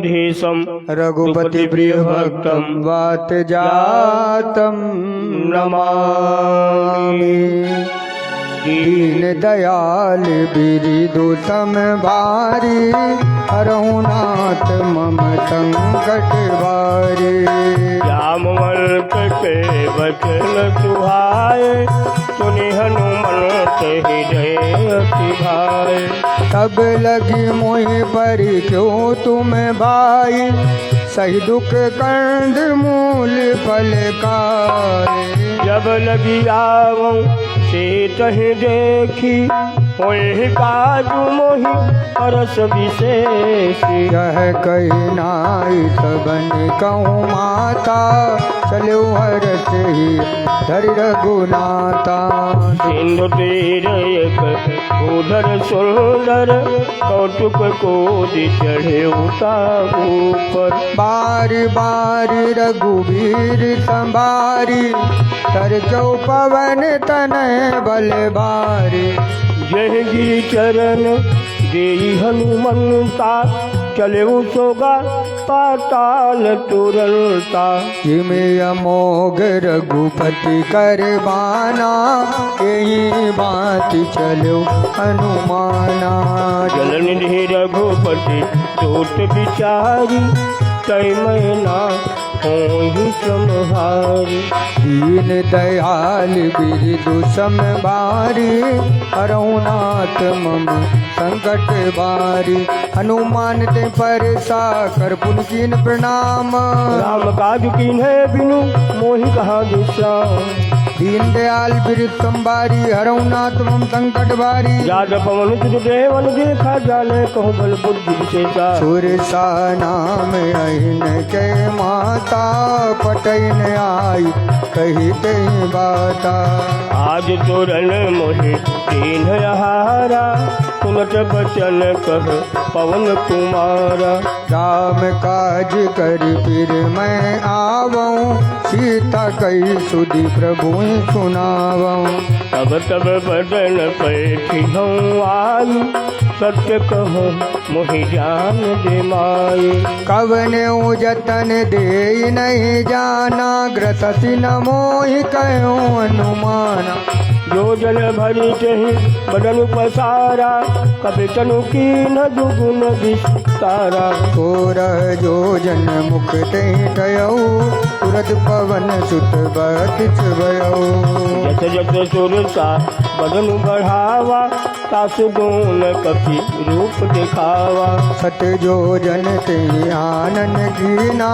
धीशं रघुपति प्रिय भक्तम वात जातम नमामि। दीन दयाल बिरिदु सम भारी, हरहुनाथ मम संकट भारी। जामवंत के वचन सुहाए, सुनि हनुमंत हृदय अति भाए। तब लगी मोहि पर क्यों तुम भाई, सही दुख कंद मूल फल खाए। जब लगी आवं से तहि देखी, होहि काजु मोहि परस विशेष। यह कही नाई सबन कहूँ माता, चलो हरस ही धर रघुनाथा। सिंधु तीर एक उधर सुंदर, कौतुक कोदि चढ़े ऊपर। बार बार रघुवीर संभारी, तर जो पवन तनय बल भारी। जय गिरि चरण देई हनुमंता, चले सोगा पाताल तुरंता। जिमे अमोघ रघुपति करबाना, यही बात चलो हनुमाना। जल निधि रघुपति दूत विचारी, तय मैना होहि सम्हारी। दीन दयाल बिरिदु सम भारी, हरहुनाथ मम संकट भारी। हनुमान ते परसा कर पुन कीन प्रणाम, राम काज कीन्हे बिनु मोहि कहा विश्राम। दीन दयाल बिरिदु सम भारी, हरहुनाथ मम संकट भारी। जात पवन तुझ देवन देखा जाने, कहूँ बल बुद्धि विशेषा। सुरसा नाम अहिन के माता, पटैन आई कही ते बाता। आज तोरण मोहि दीन आहारा, सुनत बचन कह पवन कुमारा। राम काज कर फिर मैं आवऊं, सीता कही सुधि प्रभु सुनावऊं। तब बदन पैठी हूँ आई, सत्य कहो मोहि जान दे माई। कवने जतन दे नहीं जाना, ग्रसति न मोहि कहो अनुमाना। जो जन भरी चही बदन पसारा, कभी तनु कीन दुगुन विस्तारा। सोरह जो जन मुख ते ठयऊ, तुरत पवन सुत बतिस भयऊ। जत जत सुरसा बदन बढ़ावा, तासु गुण कपि रूप दिखावा। सत जो जन ते आनन कीना,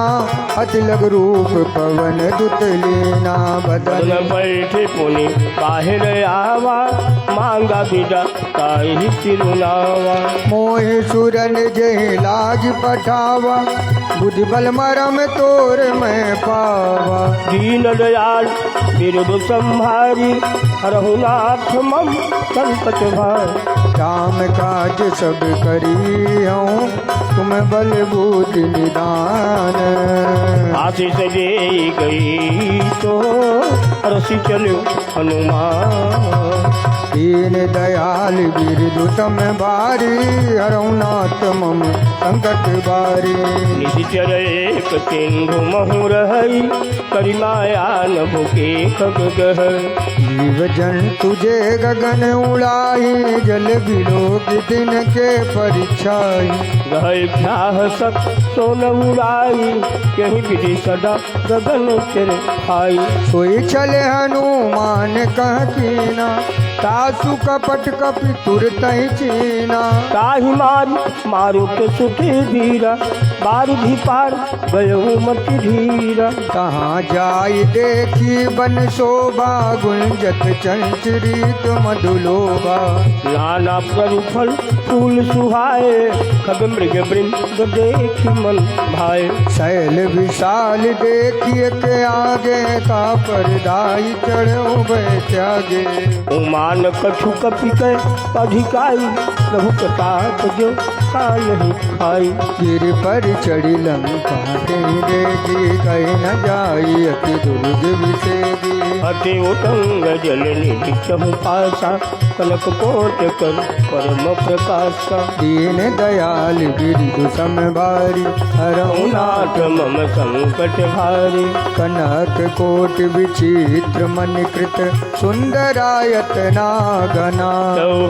अति लग रूप पवन दुत लीना। बदन बैठे पुनि बाहिर आवा, मांगा विदा ताहि तिरुनावा। मोहि सुरन जहि लाज पठावा, बुद्धि बल मरम तोर मैं पावा। दीन दयाल बिरुदु संभारी, हरहुनाथ मम संकट भारी। राम काज सब करी हूँ, तुम बल बुद्धि निदान। आशीष दे गई तो रसी चलो हनुमान। दीन दयाल बिरिदु सम भारी, हरहुनाथ मम संकट भारी। निश्चर एक सिंधु महु रहई, करि माया न भुके खग गहई। जीव जंतु जे गगन उड़ाई, जल बिलोक दिन के परिछाई। गहई ख्याह सक सोन उड़ाई, यही विधि सदा गगन चिर खाई। सोई चले हनुमान कह कीना, तासु कपट कपि तुरतहि चीना। ताहि मारुत सुखी धीरा, बारिधि पार गयो मति धीरा। कहाँ जाई देखी बन शोभा, गुंजत चंचरित मधुलोभा। नाना फल फूल सुहाए, खग मृग वृंद देखी मन भाए। शैल विशाल देखिए के आगे, का परदाई चढ़ो बैत्यागे। उमान कछु कपि कै अधिकाई, प्रभु प्रताप जो कालहि खाई। गिर पर चढ़ी लंका देखी, कहीं न जाई अति दुर्ग विषेदी। अति उतंग जल निधि चहु पासा, कनक कोट कर परम प्रकाश का। दीन दयाल बिरदु समभारी हरऊ नाथ मम संकट भारी। कनक कोट विचित्र मन कृत सुंदरायत नागना।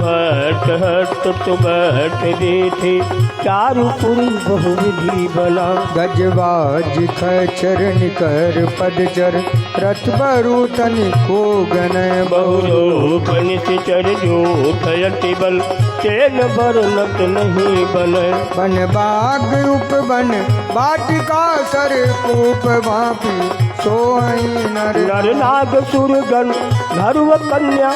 हट हट तुबट दीथि चारु पुरी बहुविधि बना। गजबाज खचर निकर पदचर रथ बरु तनिको गन। बहुरूप निश्चर जूठ यति बल चैन बरनत नहीं बन। बन बाग उपवन वाटिका सर कूप वापी सोई नर। नर नाग सुरगण धरुव कन्या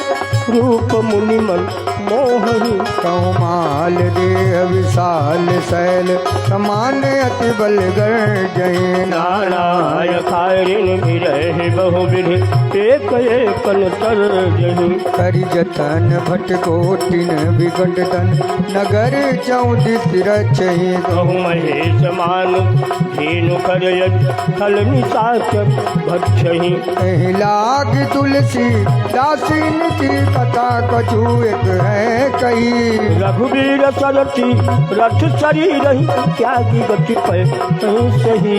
रूप मुनिमन मोहनी। कौमाल देह विशाल शैल समान अति बल गर्जय। नाराय खारिन विरह बहुविधि एक एकन तर जहि। करि जतन भट कोटिन विकट तन नगर चौदिस रचहि। बहु महेश मानु धेनु कर थल निशाचर भक्षहि। कहीं लाग तुलसी दासीन की कथा कछु एक है कही। रघुवीर सरती रथ चरी रही त्यागी गति पे कहीं सही।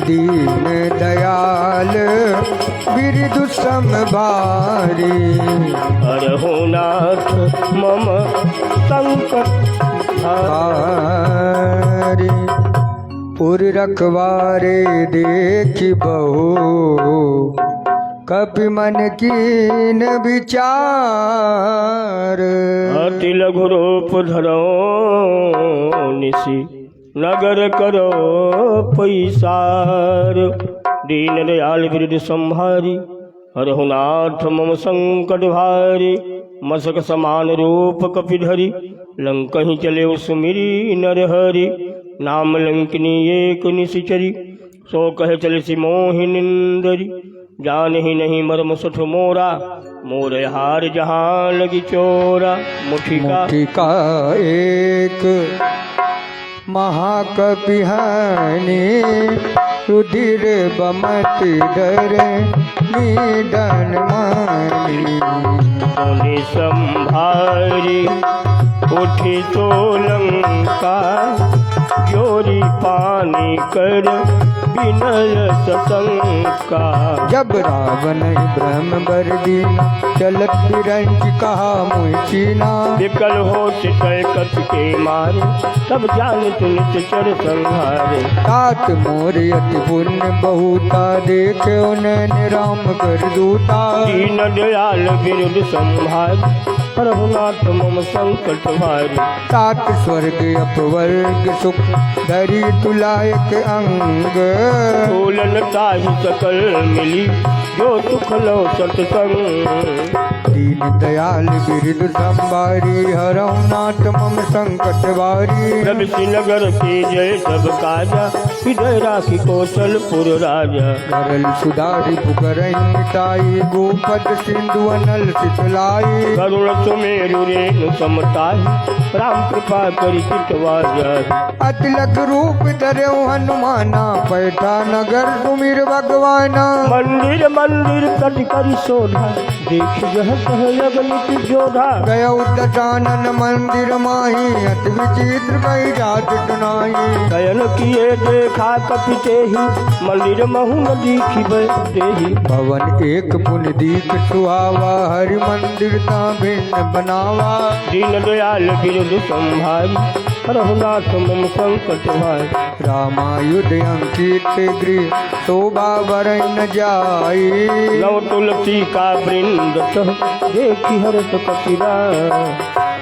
दीन दयाल बिरदु समभारी हरहु नाथ मम संकट भारी। पुर रखवारे देखि बहु कपि मन कीन विचार। अति लघु रूप धरो निशि नगर करो पैसार। दीन दयाल बिरदु संभारी हरहु नाथ मम संकट भारी। मसक समान रूप कपिधरी लंकहि चले सुमिरी नरहरि। नाम लंकिनी एक निशिचरी सो कह चले सि मोहि निंदरी। जान ही नहीं मर्म सुठ मोरा मोर हार जहाँ लगी चोरा। मुठिका एक महाकपिहानी रुधिर बमत डर निधन मानी। सोने संभारी उठी तो लंका जोरी पानी कर बिनय सशंका। जब रावण ब्रह्म बर दीना चलत बिरंच कहा मुझ चीना। विकल हो चितय कप के मारे तब जान तुनित चर संहारे। तात मोर अति पुण्य बहुता देखे उन्हें राम कर दूता। दीन दयाल बिरदु संभारी प्रभुनाथ मम संकट भारी। तात स्वर्ग अपवर्ग सुख धरी तुलायक अंग। फूलन ताहि सकल मिली जो सुख लो सत्संग। दीन दयाल बिरदु संभारी हरऊ नाथ मम संकट भारी। प्रभु श्रीनगर के जय सब काजा हृदय राखी कौशलपुर राजा। सरल सुधारी पुकरई मिटाई गोपद सिंधु अनल सितलाई। करुण सुमेरु रेणु समताहि राम कृपा करि चितवा जाहि। अतिलक रूप धर्यो हनुमाना पैठा नगर सुमिर भगवाना। मंदिर मंदिर कटि करि शोभा देख जह कह लगनित जोधा। गयो दशानन मंदिर माही अति विचित्र कही जात सुनाई। शयन किए देखा कपि तेहि मंदिर महु न दीखिबै देहि। भवन एक पुन दीख सुहावा हरि मंदिर ता भिन्न बनावा। दीन दयाल बिरदु संभारी हरहु नाथ मम संकट भारी। रामायुध अंकित गृह शोभा बरई न जाई। नव तुलसी का वृंद देखी हर्ष कपिरा।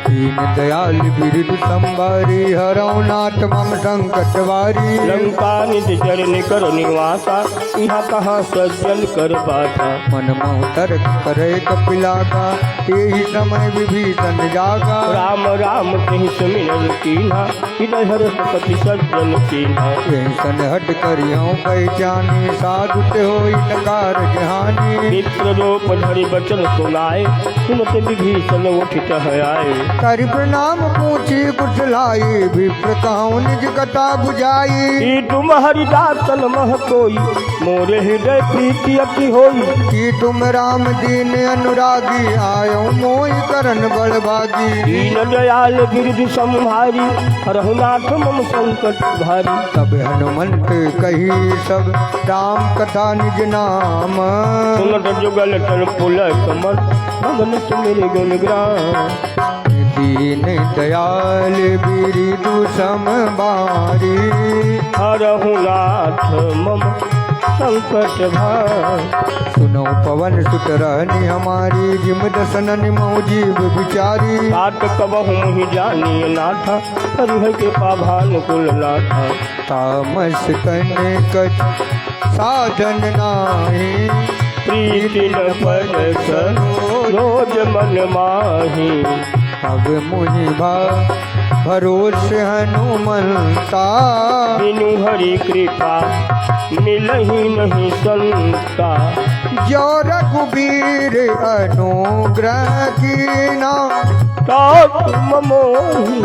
दीन दयाल बिरदु संभारी हरऊ नाथ मम संकट भारी। लंका निज चरण कर निवासा यहाँ कहाँ सज्जन कर पाता। मन मोह तर्क करे कपिला का यही समय विभीषण जागा। राम राम कहीं सुमिरन कीन्हा हृदय हर्ष कपि सज्जन कीन्हा। सन हट करियो पहचानी साधु ते होई नकार जहानी। मित्र रूप धरि बचन सुनाए सुनत विभीषण उठित आए। कर प्रणाम पूछी कुशलाई, विप्रताऊं निज कथा बुझाई। कि तुम हरिदासन मह कोई, मोरे हृदय प्रीति अति होई। कि तुम राम दीन अनुरागी, आयो मोहि करन बड़भागी। दीन दयाल गिरधि संहारी, रघुनाथ मम संकट भारी। तब हनुमंत कही सब राम कथा निज नाम, सुनत जुगल तन पुलक मन, भगन सुमिर गुण ग्राम। दीन दयाल बिरिदु समबारी, रघुनाथ मम संकट भारी। सुनो पवन सुत रहनी हमारी, जिम दसनन मऊ जीव बिचारी। बात कबहु मुहि जानिय नाथा, हरिहर के पाभानुकुल नाथा। तामस तन कछ साधन नाही, प्रीति न परस रोज मन माही। अब मुनि भरोसे हनुमंता, बिनु हरि कृपा मिलहि नहीं संता। जो रघुबीर अनुग्रह कीना, तुम मोहि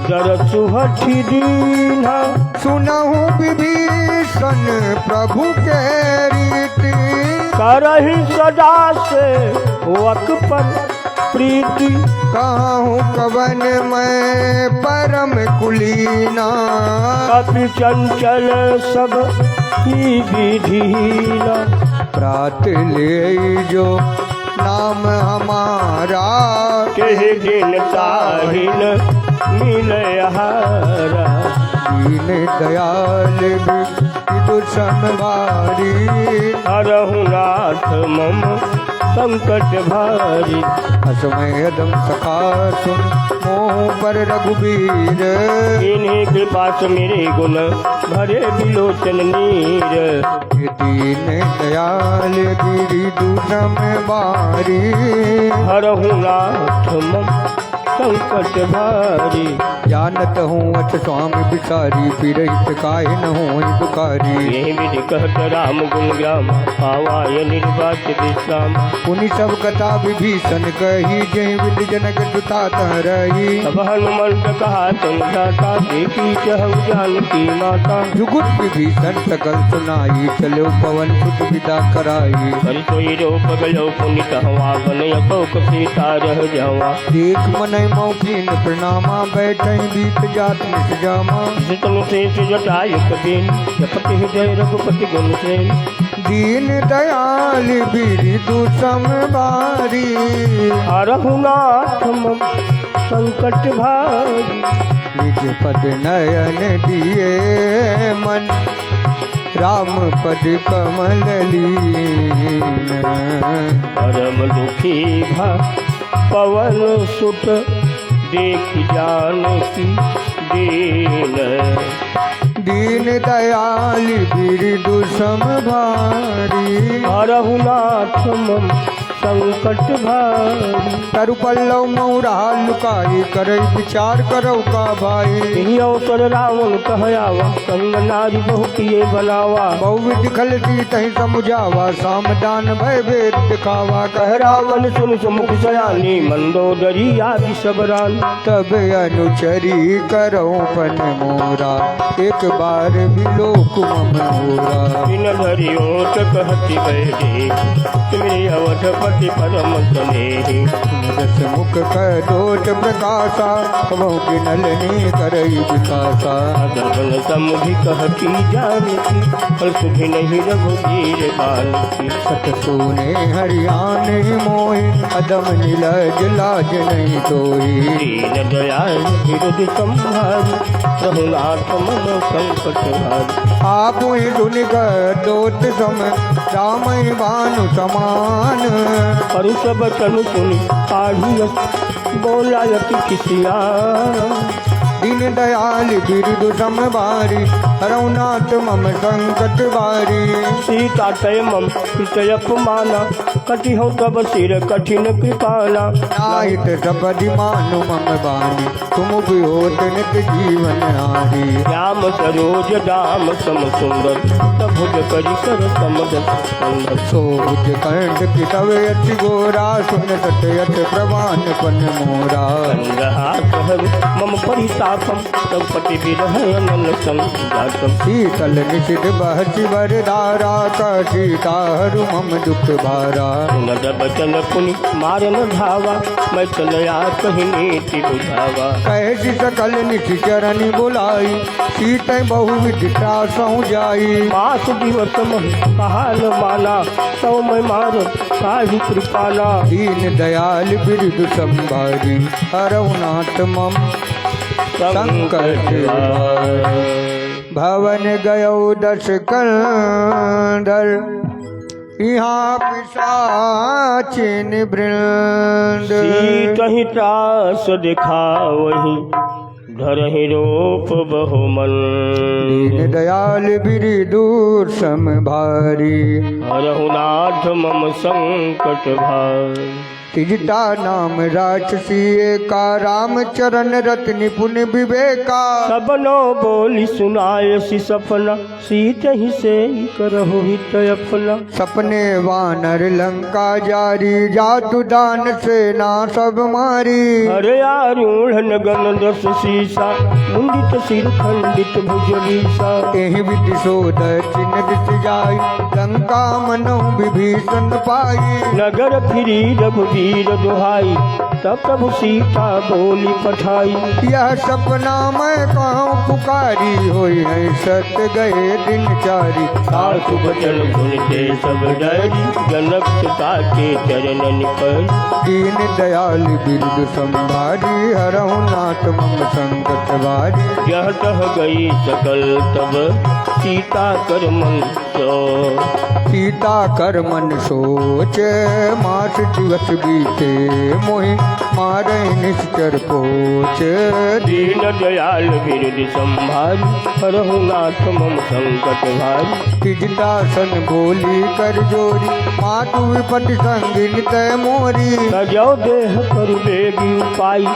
जरसु हठि दीना। सुनहु विभीषण प्रभु के रीति, करहि सदा से वक पर प्रीति। कहूँ कवन मैं परम कुलीना, कपि चंचल सब ही विधीना। प्रात ले जो नाम हमारा, केहि दिन ताहिन मिले हारा। दीन दयाल बिरु समबारी, रघुनाथ मम संकट भारी। असमयदम सखा सुन मोह पर रघुबीर, इन्हीं कृपा से मेरे गुण भरे बिलोचन नीर। दीन दयाल बिरिदु समबारी, रघुनाथ मम संकट भारी। जानत हूँ अच स्वामी बिचारी, फिरहित काहे न होई दुकारी। यही विधि कहत राम गुण ग्राम, पावाय निर्वाचित विश्राम। पुनि सब कथा विभीषण कही, जय विधि जनक सुता तह रही। तब हनुमंत कहा तुम जाता, देखी चहु जानकी माता। जुगुत विभीषण सकल सुनाई, चलो पवन सुत विदा कराई। हरि सोई रूप गलो पुनित हवा, बनय अशोक सीता रह जावा। देख मनय मौकीन प्रणामा, बैठई बीत जात निज जामा। तनु शेष जटाय कबीन, जपति हृदय रघुपति गुण सेन। दीन दयाल बिरिदु समबारी, रघुनाथ मम संकट भारी। निज पद नयन दिए मन, राम पद कमल लीन। परम दुखी भा पवन सुत, देख जानकी दीन। दीन दयाल बिरिदु समबारी, रघुनाथ मम संकट भारी। तरु पल्लव मौरा लुकाई, करई विचार करो का भाई। यही अवसर रावण कहयावा, संग नारी बहु किए बनावा। बहुविध खलती तही समुझावा, सामदान भय भेद दिखावा। कह रावण सुन सुमुख सयानी, मंदोदरी आदि सबरान। तब अनुचरी करो पन मोरा, एक बार बिलोक मम होरा। बिन धरियों कहती बैठी, तुम्हें अवधपति परम स्नेही। दस मुख कदोट प्रकाशा, कहूँ कि नलनी करई विकासा। दर्पण समुझी कहती जानकी, पर सुधि नहीं रघुबीर बालकी। सत सोने हरियाणे मोहि, अदम नीलज लाज नहीं तोही। दीन दयाल बिरधि संहारी, रघुनाथ मम संकट भारी। आप ही दुनि कदोट सम, रामई भानु समान। परुष बचन सुनि काढ़ी, बोला यति किसिया। दीन दयाल बिरदु समभारी हरऊ नाथ मम संकट भारी सीता तय मम कृतय अपमाना कटि हूँ तब सिर कठिन कृपाना नाहित सबदि मानु मम बानी तुम भी होत नित जीवन हारी श्याम सरोज दाम सम सुंदर तभुज करि कर समद सुंदर सोज कंठ कितव अति गोरा सुन सतयत प्रवान पन मोरा हाथ मम परितापम तब पति विरह अनल संजातम शीतल निशित बहति वरदारा सीता हरु मम दुख भारा नद बचन पुनि मारन धावा मैं चलया कहीं नीति बुझावा कैसी सकल निशि चरनि बुलाई सीत बहुविध त्रासहु जाई मास दिवस मह कहाल माना सौ मैं मार काहि कृपाना दीन दयाल बिरदु संभारी हरऊ नाथ मम संकट भवन गयो दश कंदर यहाँ पिशाचिन वृंद सीतहि त्रास दिखावहि धरहि रूप बहुमन दीन दयाल बिरदु समभारी हरहु नाथ मम संकट भारी तिजटा नाम राक्षसी एका राम चरण रत निपुण विवेका सबनो बोली सुनायसी सपना सीत ही से करहु हित अपना सपने वानर लंका जारी जातु दान सेना सब मारी हरे आरूढ़ गन दस सीसा मुंडित सिर खंडित भुज वीसा एहि विधि शोध चिन्ह दिस जाई लंका मनो विभीषण पाई नगर फिरी रघुवीर दुहाई तब प्रभु सीता बोली पठाई यह सपना मैं कहूँ पुकारी होई है सत्य गए दिन चारी सासु बचन सुनते सब डरी जनक सुता के चरण पर दीन दयाल बिरदु संभारी हरऊ नाथ मम संकट भारी यह तह गई सकल तब सीता कर मन सीता कर मन सोच मास दिवस बीते मोहि मारे निश्चर पोच दीन दयाल बिरदु संभारी हरहु नाथ मम संकट भारी तिजटा सन बोली कर जोरी मातु विपति संगिन तय मोरी सजौ देह कर बेगी पाई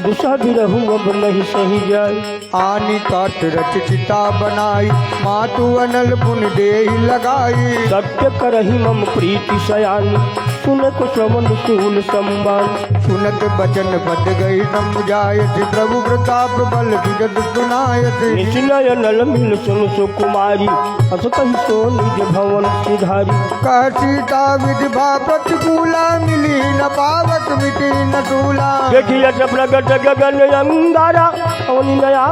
दुसा बिरहु अब नहीं सही जाय आनी काट रच चिता बनाई मातु अनल पुन देहि लगाई सत्य करहि मम प्रीति सयानी सुन को श्रवण शूल संबान सुनत बचन बद गई समझायत प्रभु प्रताप बल विजत सुनायत निचलय नल मिल सुन सुकुमारी अस कहि सो निज भवन सिधारी कह सीता विधवा प्रतिकूला मिली न पावत मिटी न सूला देखिए प्रगट गगन अंगारा अवनि नया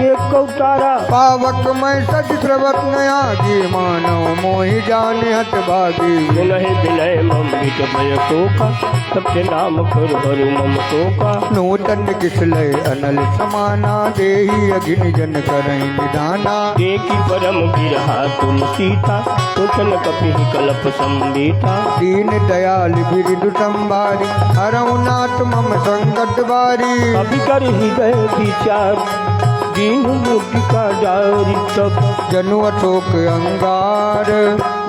एक कौतारा पावक मैं सच श्रवत नया जी मानव मोहि जाने हत भागी विनय विनय मम विच भय शोका सबके नाम कर हरु मम शोका नूतन किसलय अनल समाना देहि अघिन जन करहि निदाना देखी परम बिरहा तुम सीता सोचन कपि कल्प संबीता दीन दयाल बिरदु संभारी हरऊ नाथ मम संकट भारी अभी कर हृदय विचार दीन मुद्रिका डारी तब जनु अशोक अंगार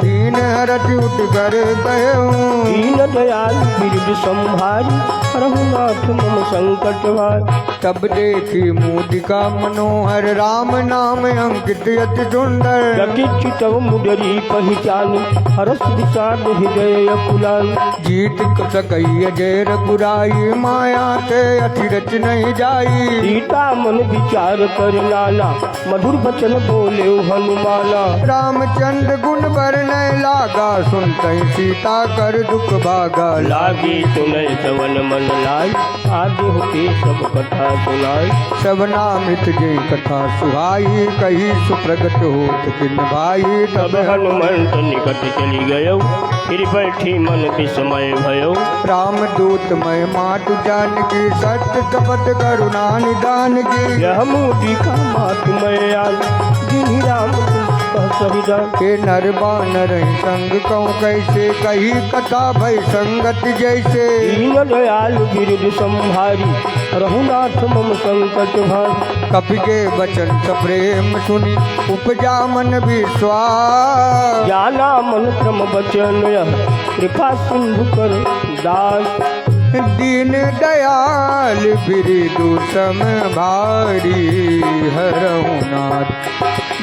दीन हरत उठ कर कहूँ दीन दयाल बिरदु संभारी हरहु नाथ मम संकट भारी तब देखी मुदिका मनोहर राम नाम अंकित अति सुंदर रकित तब मुदरी पहचानी हरस विषाद हृदय अकुलानी जीत सकई जय रघुराई माया ते अतिरच नहीं जाई सीता मन विचार कर नाना मधुर बचन बोले हनुमाना रामचंद्र गुण वर्णय लागा सुनते सीता कर दुख भागा लागी सुनय सवन मन लाई आदि होके सब कथा सुनाई सबनामित जय कथा सुहाई कही सुप्रगट होत किन भाई तब हनुमंत निकट चली गयो फिर बैठी मन विस्मय भयो राम दूत मय मातु जानकी सत्य कपट करुणा निदान की यह मुद्रिका मातुमय आन जिन्हि राम सहिदान के नर बानर संग कहूँ कैसे कही कथा भय संगत जैसे दीन दयाल बिरदु संभारी रघुनाथ मम संकट भारी। कपि के बचन सप्रेम सुनी उपजा मन विश्वास। जाना मन क्रम बचन यह कृपा सिंधु कर दास। दीन दयाल बिरदु सम भारी हरहु नाथ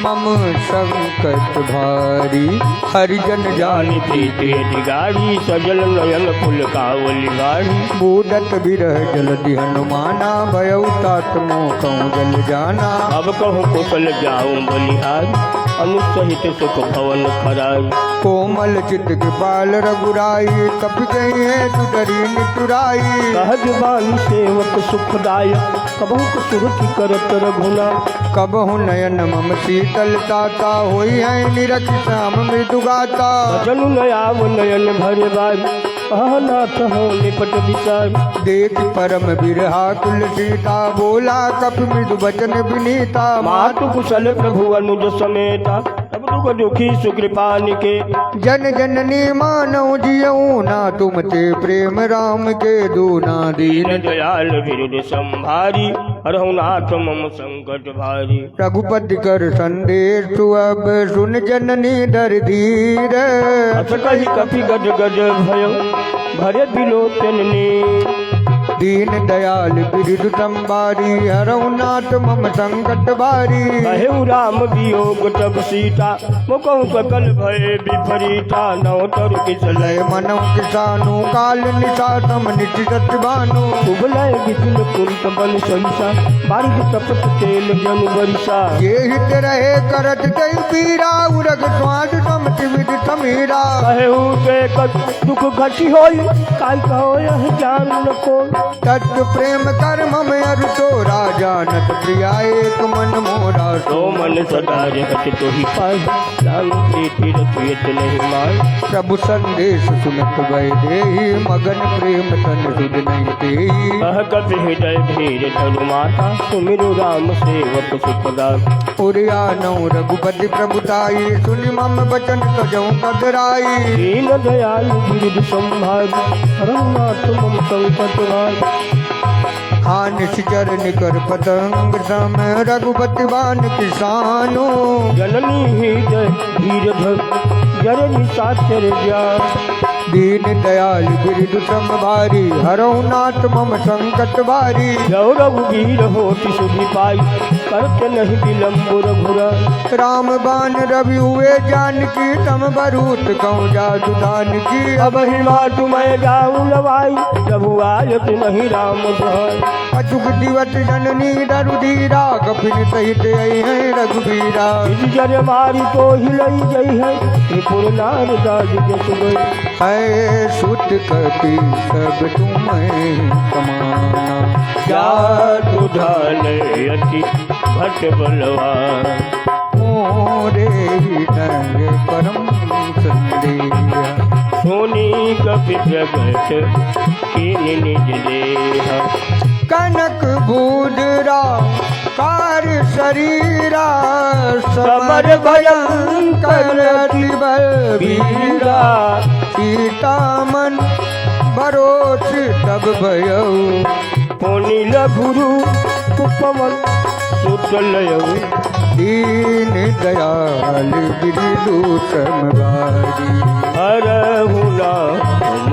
मम संकट भारी। हरिजन जानि प्रीति अधिकारी सजल नयन फुल कावली गाड़ी। बूदत बिरह जलधि हनुमाना भयउ तात मोकहु जल जाना। अब कहूँ कुशल जाऊं बलिहारी अनुसहित सुख भवन खराई। कोमल चित कृपाल रघुराई कपि गई है तुडरी नितुराई। सहज बानी सेवक सुखदाय कबहु सुरति करत रघुना। कबहु नयन मम शीतलता होई है निरख श्याम मृदु गाता। भजन नयाव नयन भरे बारी नाथ हो निपट विचार। देख परम बिरहा कुल सीता बोला कपि मृदु बचन विनीता। मातु कुशल प्रभु अनुज समेता तब दुख दुखी सुकृपा निके। जन जननी मानव जियऊ ना तुम ते प्रेम राम के दूना दीन। दीन दयाल बिरद संभारी रघुनाथ मम संकट भारी। रघुपति कर संदेश तु अब सुन जननी डर धीर। अस कही कपि गज गज भयो भरे बिलोचन ने। दीन दयाल बिरदु संभारी हरहु नाथ मम संकट भारी। कहेउ राम वियोग तब सीता मुकहु सकल भय विपरीता। नव तरु किसलय मनौ किसानु काल निशातम निशित भानु। उबलय विपुल कुंत बन सहिसा बारिश तपत तेल जन बरिसा। ये हित रहे करत तय पीरा उरग स्वाद समति विधि समीरा। कहेउ ते दुख घटी होई काय कहो यह जान न कोई। तत्व प्रेम कर मम अरु तोरा जानत प्रिया एक मन मोरा। तो मन सदा जगत तो ही पाई जान प्रीति रचयत नहीं माय। प्रभु संदेश सुनत भय देहि मगन प्रेम तन सुध नहीं देहि। कह कपि हृदय धीर धनु माता सुमिरु राम सेवक सुखदास। उरिया नौ रघुपति प्रभुताई सुनि मम बचन तजौ कदराई। दीन दयाल बिरद संभारी रघुनाथ मम संकट भारी। हान शिचर निकर पतंग सम रघुपति बान किसानो। जननी हृदय धीर धर जननी साचर ज्ञान। दीन दयाल बिरदु संभारी हरहु नाथ मम संकट भारी। जौ रघुवीर होति सुधि पाई करत नहीं विलम्ब रघुरा। राम बान रवि हुए जानकी तम बरूत कहूँ जादू दान की। अब हिमा तुम्हें जाऊँ लवाई प्रभु आयत नहीं राम भाई। अचुक दिवस जननी दरु धीरा कपिन सहित आई है रघुबीरा। जर मारी तो हिलई गई है त्रिपुर नार दाज जस गई। है सुत कपि सब तुम्हें कमाना। जादू ढाल अति भट बलवान। मोरे नंग परम संदेह। सोनी कपि जगत कीन निज देहा। कनक बूदरा कार शरीरा समर भयंकर अति बलबीरा। सीता मन भरोस तब भयऊ पुनि लघुरु उपवन सुतलयऊ। दीन दयाल बिरदु संभारी हरहु नाम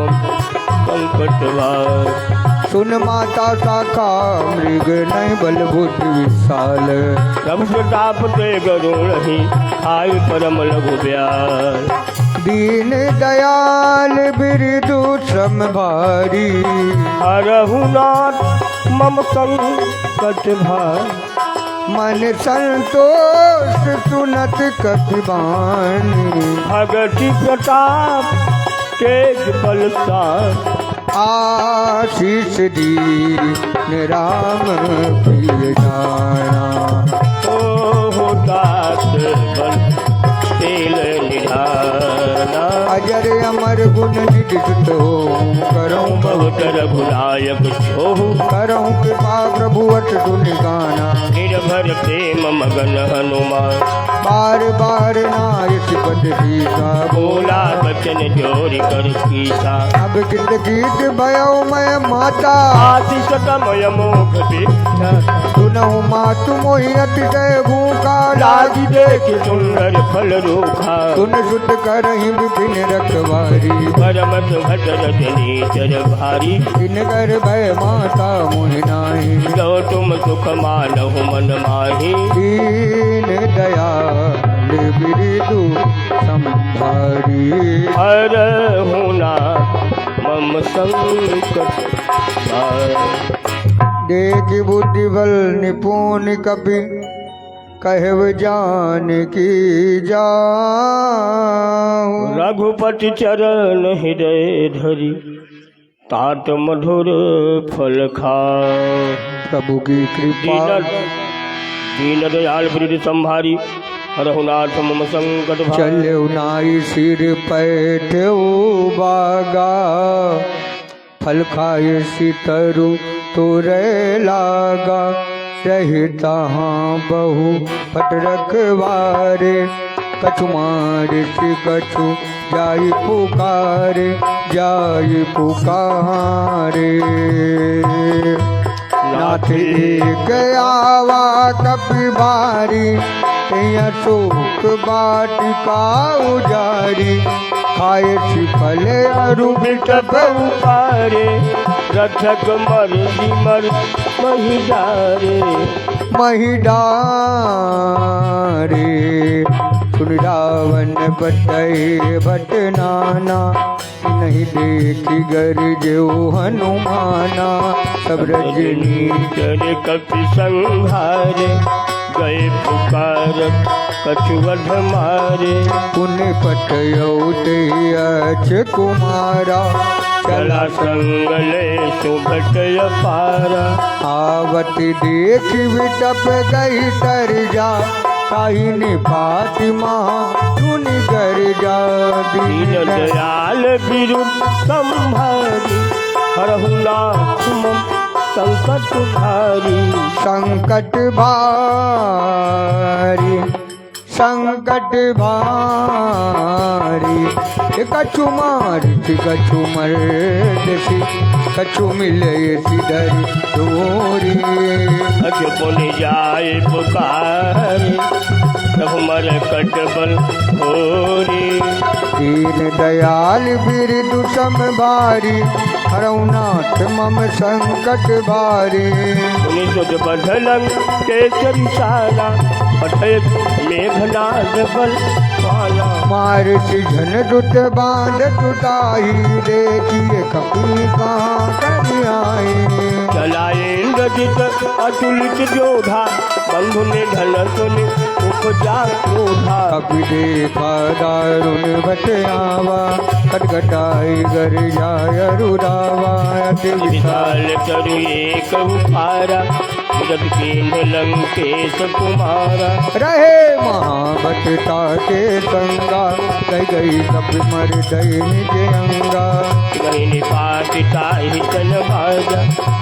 संकट भारी। सुन माता शाखा मृग नहीं बल बुद्धि विशाल। सब प्रताप ते गरुण ही आय परम लघु ब्याल। दीन दयाल बिरदु संभारी हरहु नाथ मम संकट भारी। मन संतोष सुनत कपि बानी। भगति प्रताप तेज बलशान। आशीष दीन राम प्रिय जाना। हो दास बल तेल निधाना। अजय अरे अमर गुण निज सुत हो करऊं बहुत रघुनायक छोहु करऊं कृपा प्रभु अट दुनि गाना निर्भर प्रेम मगन हनुमान बार बार नायक पद सीसा बोला बचन जोरी कर कीसा अब कित गीत भयो मैं माता आशीष तमय मोख दीक्षा सुनहु मातु मोहि अतिशय भूखा लागी देख सुंदर फल रूखा सुन सुत करहि विपिन रखवारी परमत भट रजनी चर भारी इन कर भय माता मोहि नाहि जो तुम सुख मानहु मन माही दीन दयाल बिरदु संभारी हर हुना मम संकट देख बुद्धि बल निपुण कपि कहव जान की जाऊं रघुपति चरण हृदय धरी तात मधुर फल खाओ प्रभु की कृपा दीन दयाल वृद्ध संभारी रघुनाथ मम संकट भारी चलो नाई सिर पैठो बागा फल खाए सितरु तोरे लागा रहता हाँ बहु पट रखवारे कछु मारे से कछु जाई पुकारे नाथ एक आवा कपि बारी तैया शोक बाटिका उजारी खाए फल अरु बिटप उपारे रथक मर मर मही डारे सुन रावण बटै भट नाना नहीं देखी गर जो हनुमाना सब रजनी कर कपि संहारे गए पुकार कछुवध मारे पुण्य पटयौते अच कुमारा चला संगले सुभटय पारा आवत देख विटप गई तर जा ताहिनी फातिमा सुनि कर जा दीन दयाल विरुद्ध संभारी हरहु नाथ मम संकट भारी संकट भारी कछु मारिच कछु मर्दसी कछु मिले सिधरी डोरी अज पुनि जाए पुकारे प्रभु मर कटबल होरी दीन दयाल बिरदु संभारी हरौनाथ मम संकट भारी पुनि सुध बधलन केसरी साला पठय मेघनाद बल पाला मार सिझन दुत बांध टुटाई देखिए कपी कहाँ कर आए चलाए इंद्रजित अतुलित जोधा बंधु ने धन सुन उपजा क्रोधा कपि देखा दारुण भट आवा कटकटाई गर जाय रुरावा अति विशाल तरु एक उपारा जब कीन लंकेश कुमारा रहे महाभटता के संगा गई कपि मर गई निज अंगा गहिनी पाटिता ही तन भाजा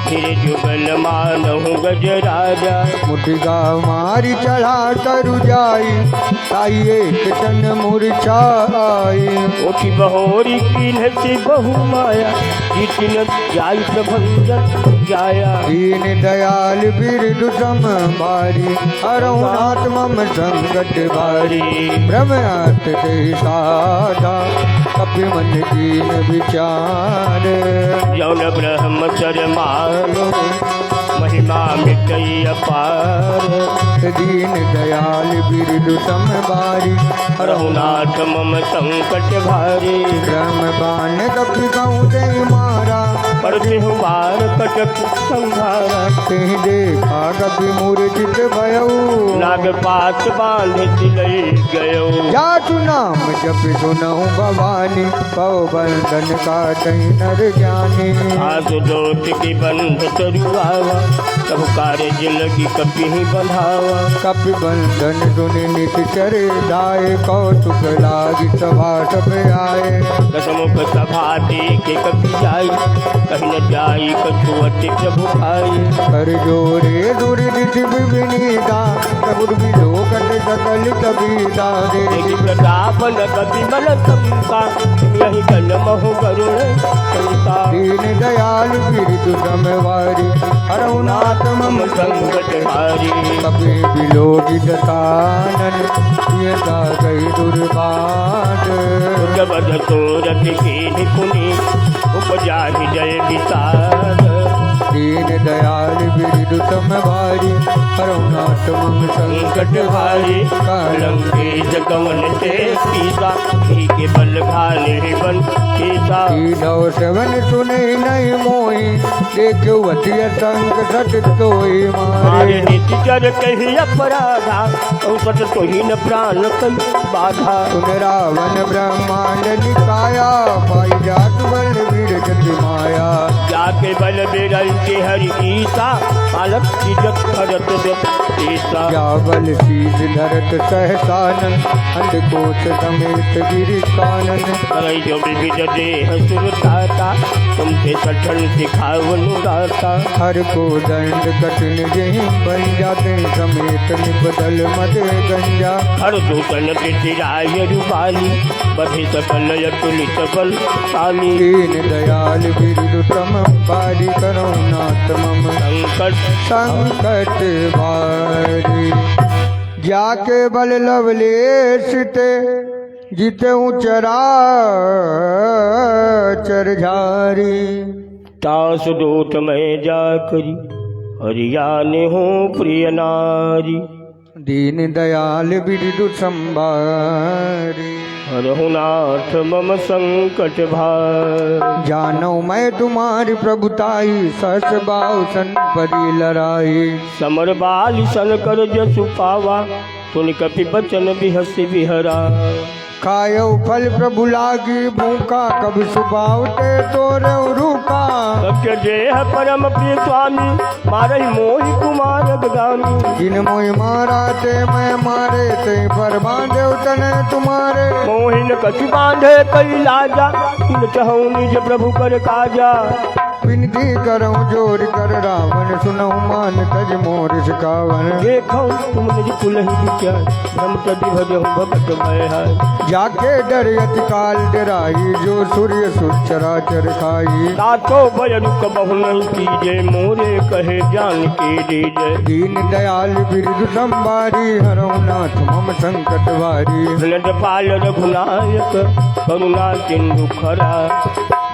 फिर जुगल मानहु गज राजा मुठिगा मारी चढ़ा तरु जाई ताई एक तन मूर्छाई ओठी बहोरी कीन्ह से बहु माया जितिन जाई प्रभंजन जाया दीन दयाल बिरदु संभारी हरहुनाथ मम संकट भारी ब्रह्मयात ते साधा कपि मन दीन विचार यौन ब्रह्मचर्य मानो महिमा मिटई अपार दीन दयाल बिरदु संभारी रघुनाथ मम संकट भारी ब्रह्म बाण कपि कहूँ दे मारा पड़ते हूँ बार कटक संहारा। तिहि देखा कपि मूर्छित भयऊ नागपात बांध दिलई गयो। जातु नाम जप सुनऊ भवानी पव बंधन काटहि नर ज्ञानी। आसुदोष के बंध तरुआवा तब कार्य लगी कपि ही बंधावा। कपि बंधन सुनि निश्चर दाय कौतुक लागी सभा सब आए। दसमुख सभा देखे कपि जाई कहीं न जाई कछुअति प्रभु भाई। कर जोरे दुर्दिति विनीता प्रभु विलोकत सकल कबीता दे। देखि प्रताप न कपि बल संता यही कलमहु करुण संता। दीन दयाल बिरदु समवारी हरऊ नाथ मम संकट हारी। कपि विलोकी दसानन पियता गई दुर्बाट। जबद सोरठ के निपुनि उपजा जय विसार। दीन दयाल बिरदु समवारी हरऊ नाथ मम संकट हारी। लंकेश कवन से सीता के बल घाले बन सीता। नव सेवन सुने नहीं मोही देखो वतिय संग सत तोई मारे। नित्य कही अपराधा औसत तो ही न प्राण कई बाधा। सुन रावण ब्रह्मांड निकाया पाई जात बल वीर जति माया। जाके बल बेरल के हरि ईसा पालक तिजक भरत देसा। क्या बल शीश धरत सहसानन अंधकोश समेत गिरि कानन। करई जो विविध देह सुरताता तुमसे सठन सिखावन गाता। हर को दंड कठिन जही बन जाते समेत निबदल मदे गंजा। हर दूतन तिथिराय रूपाली बधे सकल यतुलित बल शाली। दीन दयाल बिरदु समवारी करो नाथ मम संकट भारी। जाके बल लवलेश ते जीते चरा चर झारी। तास दूत में जाकरी हरियाने हो प्रिय नारी। दीन दयाल बिरदु संभारी हरहु नाथ मम संकट भार। जानो मैं तुम्हारी प्रभुताई सहस बाहु सन परी लड़ाई। समर बाल सन कर जसु पावा सुन कपि बचन बिहसि बिहरा। खायो फल प्रभु लागी भूखा कभी सुबावते तोरे रूका। सत्य देह परम प्रिय स्वामी मारई मोहि कुमार बगामी। जिन मोहि मारा ते मैं मारे ते पर बांधे तने तुम्हारे। मोहिन कछु बांधे कई लाजा इन चहु निज प्रभु कर काजा। विनती करूं जोर कर रावण सुनऊ मान तज मोर सिकावन। देखो तुम निज कुलहि विचार हम तदि भजहु भगत भय है। जाके डर अति काल डराई जो सूर्य सुचराचर खाई। तातो भय रुक बहु नहीं कीजे मोरे कहे जान के दीजे। दीन दयाल बिरदु संभारी हरऊ नाथ मम संकट भारी। पाल रघुनायक करुणा सिंधु खरा।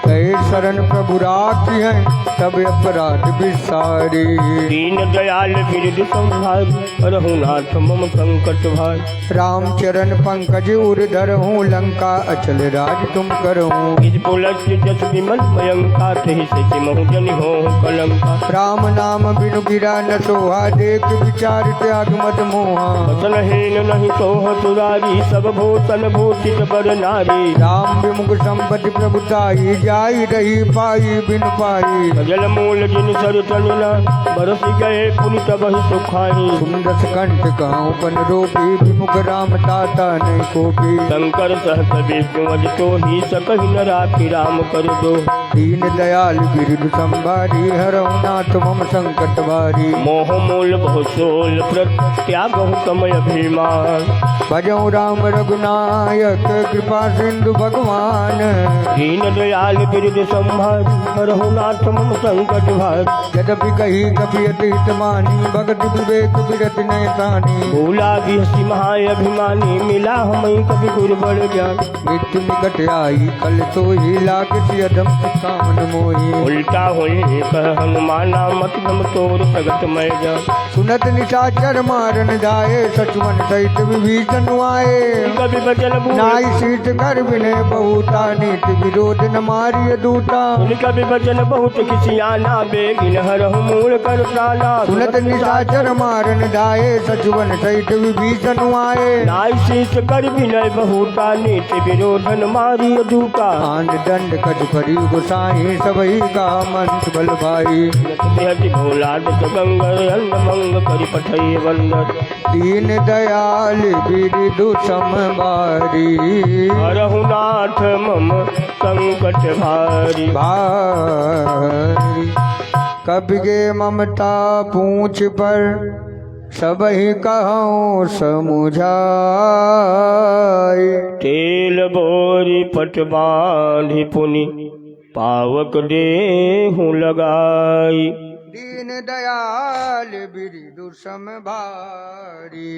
कहे शरण प्रभु राखी है तब अपराध विसारी। दीन दयाल बिरदु संभारी हरहु नाथ मम संकट भारी। राम चरण पंकज उर्धर हूँ लंका अचल राज तुम करो। इस पुलस जस विमल मयंका थे से महु जन हो कलंका। राम नाम बिनु गिरा न सोहा देख विचार त्याग मत मोहा। वचन हीन नहीं सोह सुरारी सब भूषण भूषित बर नारी। राम विमुख संपत्ति प्रभुताई जाई रही पाई बिन पाई। जल मूल जिन सर तनिना बरस गए पुनित बहि सुखाई। सुंदस कंठ कहूँ पन रोपी विमुख राम ताता नहीं कोपी। शंकर सहस विष्णु अज तो ही सकहि न राखी राम कर दो। दीन दयाल बिरदु संभारी हरऊ नाथ मम संकट भारी। मोह मूल बहु सोल प्रत्यागहु समय अभिमान। भजऊ राम रघुनायक कृपा सिंधु भगवान। दीन दयाल बिरदु संभारी हरहु नाथ मम संकट भारी। यद्यपि कही कभी अति हित मानी भगत विवेक विरत नय तानी। भूला बिहसी महाय अभिमानी मिला हमई कभी गुरु बड़ ज्ञान। मृत्यु निकट आई कल तो ही लाग सियदम कामन मोही। उल्टा होई कह हनुमाना मत भम तोर प्रगट मय जा। सुनत निशाचर मारन जाए सचवन सहित विभीषण आए कवि बचन बूढ़ नाई सीत कर विनय बहुता नीति विरोध न मारिय दूता कवि बचन बहुत खिसियाना बेगिन हरहु मूल कर प्राणा सुनत निशाचर मारन जाए सचवन सहित विभीषण आए नाई शीश कर विनय बहुता नीति विरोधन मारी दूता आन दंड कट करी गोसाई सबही का मंच बल भाई बेहति भोला दत गंगर अंग मंग करि पठई वंदर दीन दयाल बिरदु समबारी हरहु नाथ मम संकट भारी भारी कब गे ममता पूछ पर सबही कहूँ समुझाई तेल बोरी पट बांधि पुनि पावक देहु लगाई दीन दयाल बिरदु समबारी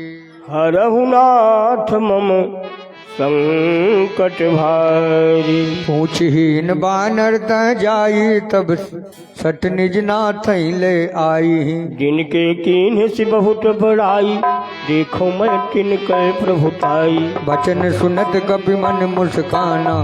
हरहु नाथ मम संकट भारी पूछहीन बानर त जाई तब सट निज नाथ ले आई जिनके कीन्ह से बहुत बड़ाई देखो मैं तिनके प्रभुताई बचन सुनत कपि मन मुस्काना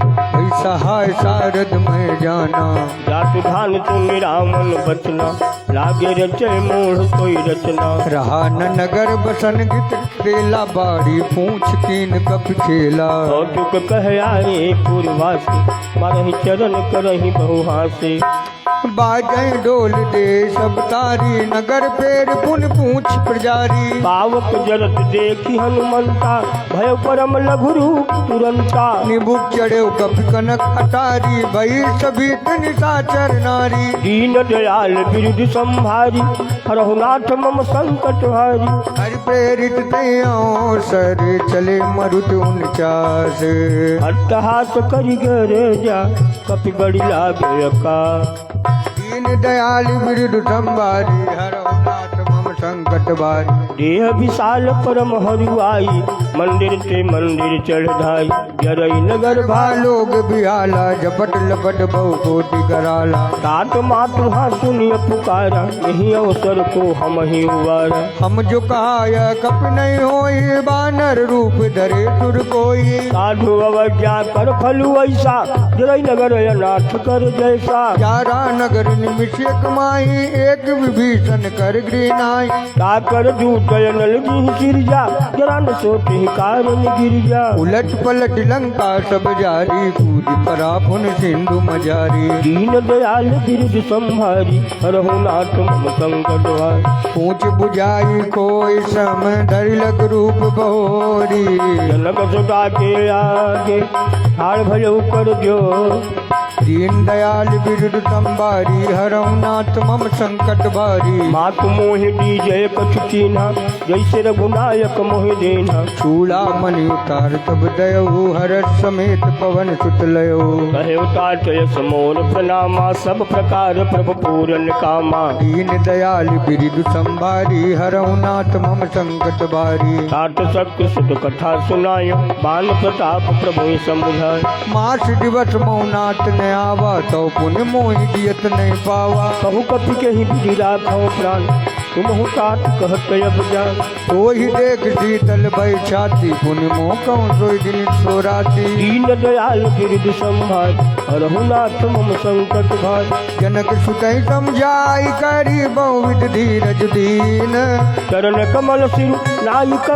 ऐसा हाय सारद मैं जाना जातु धान तु निरामन बचना लागे रचे मोढ़ कोई रचना रहा न नगर बसन गित खेला बाड़ी पूछ कीन कपि खेला कौतुक कह आए पूर्वासी मारहि चरण करहि बहुहासी बाजै डोल दे सब तारी नगर पेर पुन पूछ प्रजारी पावक जरत देखी हनुमंता भय परम लघु रूप तुरंता निबुक चढ़े कपि कनक अटारी भई सभी निशाचर नारी दीन दयाल बिरुद संभारी हरहु नाथ मम संकट हारी हरि प्रेरित तैयां सर चले मरुत 49 अट्टहास करि गरे जा कपि बड़ी लागे का दीन दयाल बिरदु संभारी हरहु नाथ मम संकट भारी देह विशाल परम हरुआई मंदिर ते मंदिर चढ़ाई जरई नगर लोग बिहाला झपट लपट बहु कोटि कराला तात मातु हाँ सुनिय पुकारा यही अवसर को हम ही उबारा हम जो कहा कपि नहीं होई बानर रूप धरे सुर कोई साधु अवज्ञा कर फलु ऐसा जरई नगर अनाथ कर जैसा 11 नगर निमिष कमाई एक विभीषण कर गृहनाई ताकर दूत नल गिरजा जरा न सोते कारण गिरजा उलट पलट लंका सब जारी कूद परा पुन सिंधु मजारी दीन दयाल बिरुद संभारी हरहु नाथ मम संकट भारी पूछ बुझाई कोई सम धरिलक रूप बहोरी जनक सुता के आगे ठाड़ भयो कर जो दीन दयाल बिरुद संभारी हरहु नाथ मम संकट भारी मातु मोहि दीजय कछु कीन्हा जैसे रघुनायक मोहि देना चूड़ा मणि उतार तब दयऊ हर्ष समेत पवन सुत लयो कहे उतार यस मोर प्रणामा सब प्रकार प्रभु पूरन कामा दीन दयाल बिरुद संभारी हरहु नाथ मम संकट भारी तात सत्य सुत कथा सुनायो बान प्रताप प्रभु समुझाय मास दिवस मौनाथ ने आवा तो पुण्य मोहि दियत नहीं पावा कहु कपि के ही विधि राखो प्राण तुम तात कहत अब जान तो ही देख शीतल भय छाती पुण्य मोह कहूँ सोई दिन सोराती दीन दयाल बिरुद संभार हरहु नाथ मम संकट भार जनक सुतहि समझाई करी बहुविध धीरज दीन चरण कमल सिर नायक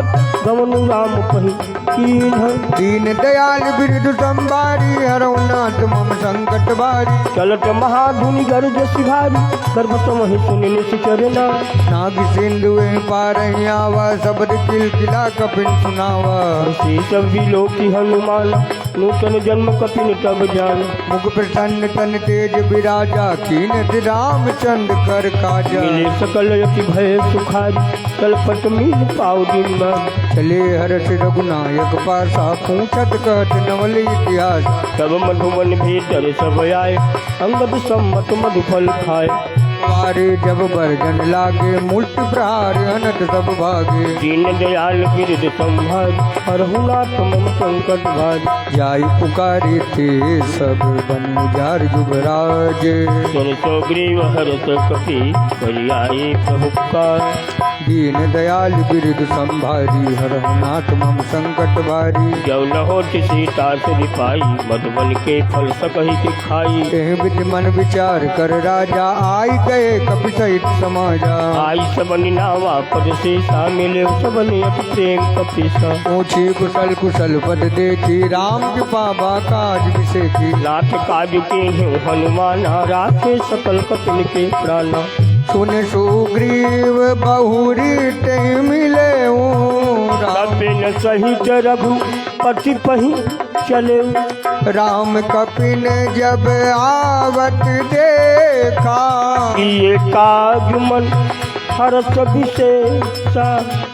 गमनु राम पहि कीन्ह दीन दयाल बिरुद संभारी हरहु नाथ मम संकट भारी चलत महाधुनि गर्ज सिधारी गर्भ समहि सुनि निश्चरना नाग सिंधु पार आवा शब्द किलकिला कपिन सुनावा श्री सब विलोकी हनुमान नूतन जन्म कपिन तब जान मुख प्रसन्न तन तेज विराजा कीनत रामचंद्र कर काजा मिले सकल यति भय सुखारी कलपट मीन पाउ दिन मान चले हर्ष रघुनायक पासा पूछत कहत नवल इतिहास तब मधुवन भीतर सब आए अंगद सम्मत मधुफल खाए वारे जब बरगन लागे मूर्ति प्रहार अनंत सब भागे दीन दयाल बिरुद संभार हरहु नाथ मम संकट भारी जाई पुकारे थे सब बन युवराज सुन सो ग्रीव हरस कपि करियाई प्रभु पुकार दीन दयाल बिरद संभारी हरहु नाथ मम संकट भारी। जब न होत सीता सुधि पाई मधुबन के फल सकहि के खाई। एह विधि मन विचार कर राजा आई गए कपि सहित समाजा। आई सबनि नावा पद शेषा मिले सबनि अति प्रेम कपीसा। पूछी कुशल कुशल पद देखी राम कृपा बा काज विसेखी। नाथ काज के हनुमाना राखे सकल कपिन के प्राणा। सुन सुग्रीव बहुरी ते मिले कपिन सहित रघुपति पहि चले। राम कपिन जब आवत देखा। ये काज मन हरस विशेषा।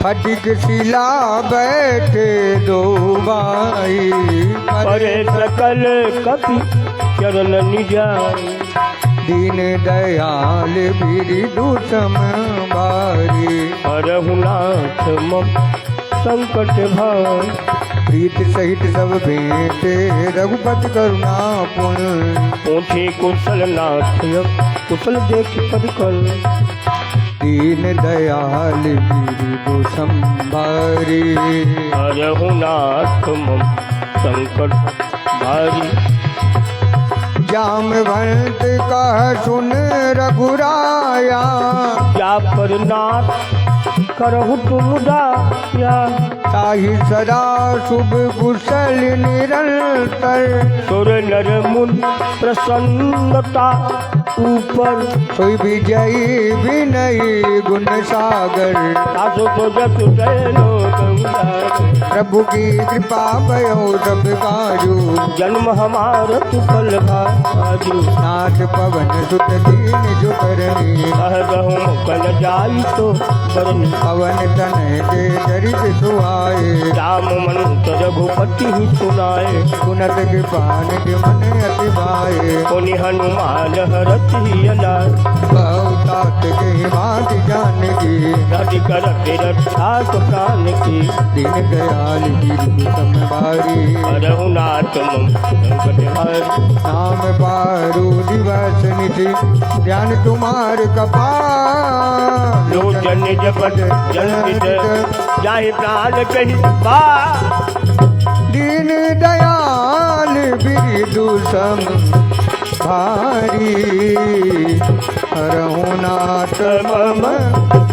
फटिक शिला बैठे दो भाई। परे सकल कपि चरण निजाई। दीन दयाल बिरदु संभारी। हरहु नाथ मम संकट भारी। प्रीत सहित सब भेंटे रघुपति करुणा पुण्य। पूछे कुशल नाथ कुशल देख पद कर। दीन दयाल बिरदु संभारी। हरहु नाथ मम संकट भारी। जामवंत कह सुन रघुराया। जा पर नाथ करहु तुम दाया। ताहि सदा शुभ कुशल निरंतर। सुर नर मुनि प्रसन्नता ऊपर। सोई विजयी विनयी गुण सागर। आसु तो जसु जयलो गंगा। प्रभु की कृपा भयो सब काजू। जन्म हमार सुफल भाजू। नाथ पवन सुत दीन जो करनी। कहु कल जाई तो करनी। पवन तनय के चरित सुहाए। राम मन रघुपति ही सुनाए। गुणत कृपा निधि मन अति भाए। पुनि हनुमान हरत ही अलाय। बहुत के बात जानकी। रति करते रक्षा प्राण की। दीन दयाल बिरदु संभारी। हरहु नाथ मम संकट भारी। नाम पारू दिवस निधि ध्यान तुम्हार कपाल। लोचन जपट जल्द जाहि प्राण कहि बा। दीन दयाल बिरदु संभारी। हरहु नाथ मम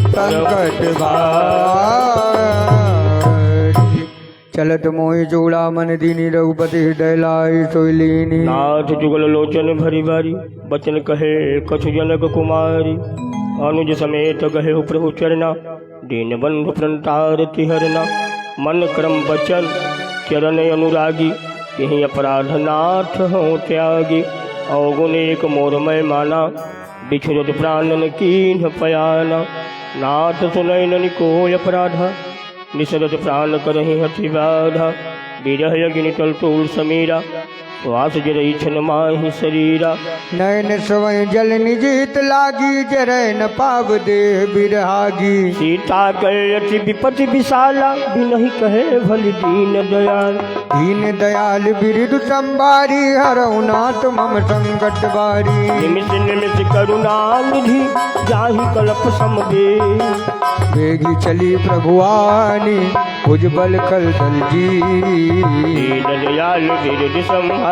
संकट भारी। चलत मोहि जोड़ा मन दीनी रघुपति हृदय लाई सोई लीनी। नाथ जुगल लोचन भरी बारी बचन कहे कछु जनक कुमारी। अनुज समेत गहे प्रभु चरना। दीन बंधु प्रणतारति हरना। मन क्रम बचन चरण अनुरागी। यही अपराध नाथ हो त्यागी। अवगुण एक मोरमय माना। बिछुरत प्राणन कीन्ह पयाना। नाथ सुनय ननि कोय अपराधा। निसरत प्राण करहि हठि बाधा। विरह अग्नि तल तूल समीरा। श्वास जरई छन माहि शरीरा। नयन स्वयं जल निजित लागी। जरय न पाव देह बिरहागी। सीता कहे अति विपति विशाला। बिनहि कहे भली दीन दयाल। दीन दयाल बिरदु संभारी। हरहु नाथ मम संकट भारी। निमिष निमिष करुणा निधि जाहि कल्प समदे। वेगी चली प्रभुआनी उज्जवल कल दल जी। दीन दयाल बिरदु संभारी।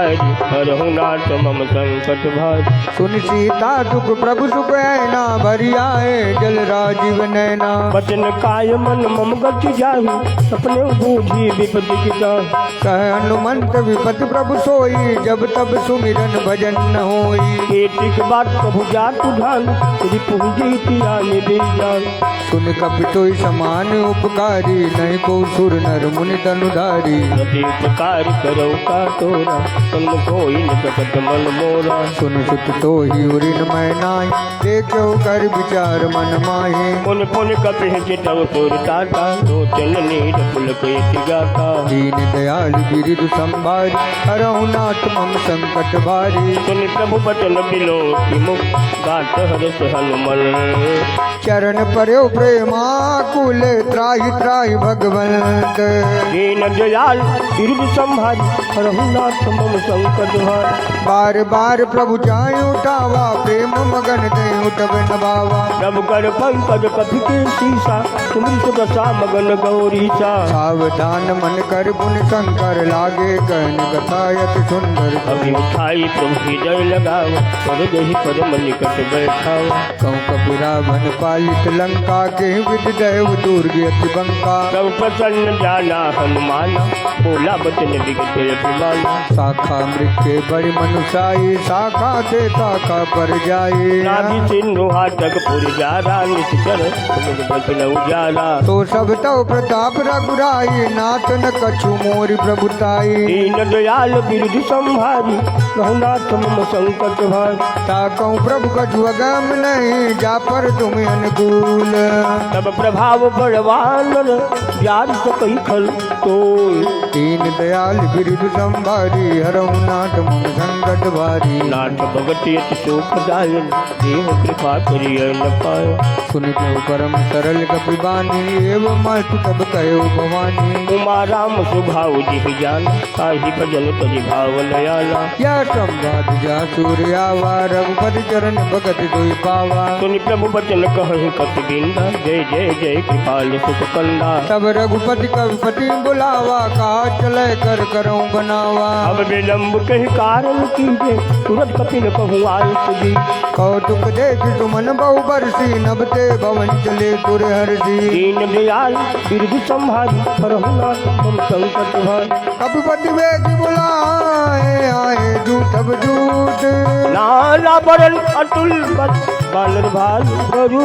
हरहु नाथ मम संकट भारी। सुन सीता दुख प्रभु सुख ऐना। भरी आए जल राजीव नैना। बचन काय मन मम गति जाहि। सपने बूझी विपति की जाहि। कह हनुमंत विपति प्रभु सोई। जब तब सुमिरन भजन न होई। एक बात प्रभु जातु ध्यान। यदि पूजी किया निधि जान। सुन कपितोई समान उपकारी। नहीं को सुर नर मुनि तनुधारी। यदि उपकार करो का तोरा। सन्मुख होई निकट मन मोरा। सुन सुत तो ही उरिन मैं नाई। देखो कर विचार मन माही। पुन पुन कपिहि चितव सुर टाटा। लोचन नीर पुलक यति गाता। दीन दयाल बिरदु संभारी। हरहु नाथ मम संकट भारी। सुनि प्रभु बचन बिलो मुख। गात हरस हनुमन चरण पर्यो प्रेमाकुल त्राहि त्राहि भगवंत दीन दयाल बिरु संभारी हरहु नाथ मम संकट भारी बार बार प्रभु जाय उठावा प्रेम मगन दे उठब नबावा जब कर पंकज कपि के शीसा सुमृत दशा मगन गौरीसा सावधान मन कर पुन शंकर लागे कहन कथायत सुंदर अभी उठाई प्रभु हृदय लगाव पर गही परम निकट बैठाव कहूँ कपिरावन पालित लंका के विद दैव दुर्ग अति बंका सब प्रसन्न जाना हनुमाना बोला बचन विगत अभिमाना शाखा मृग के बड़ी मनुषाई शाखा से शाखा पर जाए नाभि सिंधु हाटक पुर जारा निश्चर बचन उजारा तो सब तव प्रताप रघुराई नाथ न कछु मोरि प्रभुताई दीन दयाल बिरधि संभारी रघुनाथ मम संकट भारी ताकऊँ प्रभु कछु अगम नहीं जा पर तुम अनुकूल तब प्रभाव बड़वान व्याज कई खल तोल दीन दयाल बिरधि संभारी हरऊ नाथ मम संकट भारी नाथ भगति अति शोक दायन देव कृपा करिय न पाय सुनित परम सरल कपिबानी एवं मत तब कहो भवानी उमा राम सुभाव जिह जान ताहि भजन तरि भाव नयाला या संवाद जा सूर्यावा रघुपति चरण भगत कोई पावा सुनि प्रभु बचन कहहि कपि बिंदा जय जय जय कृपाल सुख कंदा तब रघुपति कविपति बुलावा कहा चले कर करऊँ बनावा अब विलंब कहि कारण कीजे तुरंत कपि न कहूँ आय सुधी कौतुक देख सुमन बहु बरसी नभते भवन चले तुर हरसी दीन दयाल बिरधि संभारी हरहु नाथ मम संकट भारी कपिपति वेग बुलाए आए दूतब दूत नाला बरन अतुल बल बालर भाल प्रभु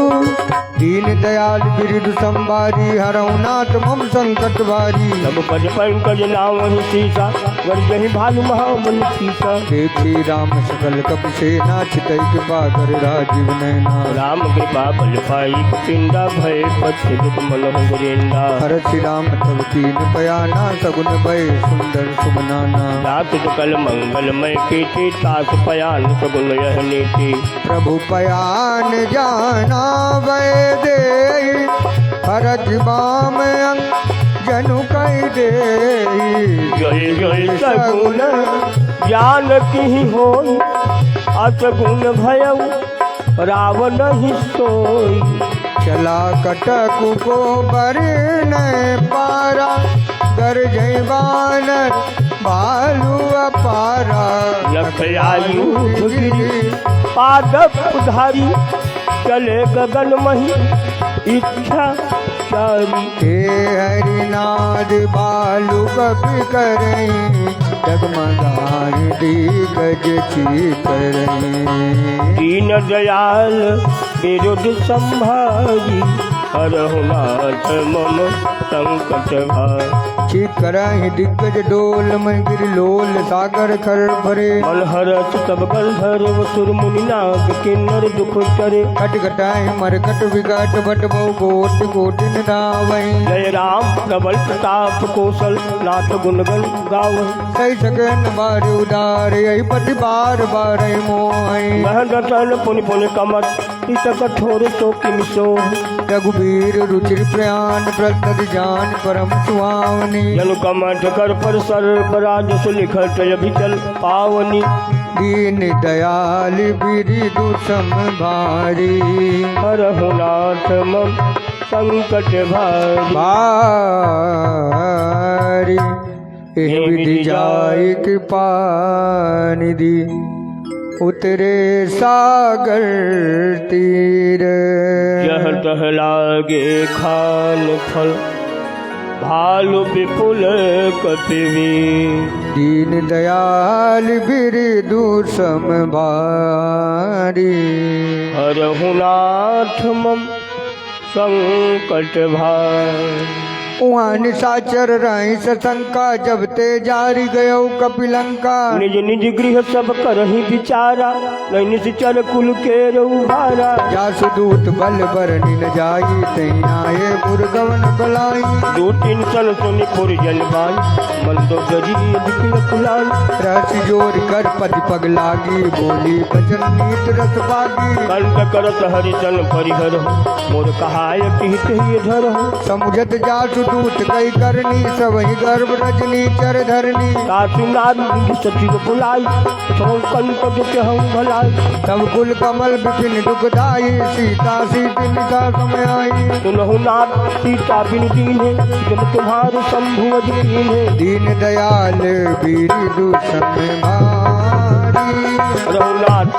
दीन दयाल बिरधि संभारी हरऊ नाथ मम संकट भारी तब पद पंकज नाम सीसा वर्जहि भानु महाबल सीसा देखी राम सकल कपि सेना छितई कृपा कर राजीव नैना राम कृपा बल पाई पिंडा भय पथित मन गुरेंदा हर श्री राम तब कीन पयाना सगुन भय सुंदर सुमनाना रात सकल मंगलमय कीर्ति तास पयान सगुन यह नीति प्रभु पयान जाना वै दे हरज बाम जनु कई दे जय जय सगुन ज्ञान की होई असगुन भयउ रावण ही सोई चला कटकु को बरन पारा गर जय बानर भालू अपारा लख आयु गिरी पादप उधारी चले गगन मही इच्छा चारी हे हरिनाद बालू कपि करई जगमगाई दिग्गज चीतरई दीन दयाल बिरुद संभारी हरहु नाथ मम संकट भारी करहि दिग्गज डोल मन गिर लोल सागर खर भरे मनहरत तब गंधर वसुर मुनि नाग किन्नर दुख करे कट कटाहि मरकट विकट भट बहु कोट कोटिन रावहि जय राम प्रबल प्रताप कौशल नाथ गुणगन गावहि सही सकन बार उदार यही पति बार बार मोहि महदतन पुनि पुनि कमत इत कठोर तो किम सो रघुबीर रुचिर प्रयाण प्रसद जान परम सुहावनी जनु कमठ कर पर सर्वराज सुलिखत अभिचल पावनी दीन दयाल बिरिदु संभारी हरहु नाथ मम संकट भारी भारी एहि विधि जाय कृपा निधि उतरे सागर तीर यह तह लागे खान फल भालु विपुल कपिवीर दीन दयाल बिरिदु संभारी हरहु नाथ मम संकट भारी उहाँ निशाचर रही सशंका जब ते जारी गयो कपिलंका निज निज गृह सब करही विचारा नहीं निश्चर कुल के उभारा जासु दूत बल बरनी न जाई तही आए मुर्गवन बलाई दो तीन सन सुनि पुर जलवाई मंदो गरी दिखल कुलाई रस जोर कर पति पग लागी बोली बचन नीत रस बागी कंठ करत हरिजन परिहर मोर कहाय हित ही धर समुझत जासु दूत कई करनी सबहि गर्भ रजनी चर धरनी सासु नारी सचिव बुलाई तो कंठ दुख हम भलाई तब कुल कमल विपिन दुखदाई सीता सीति निशा समय आई सुनहु नाथ सीता बिन दीने जब तुम्हारे शंभु अधीन है दीन दयाल वीर दूषण भारी रघुनाथ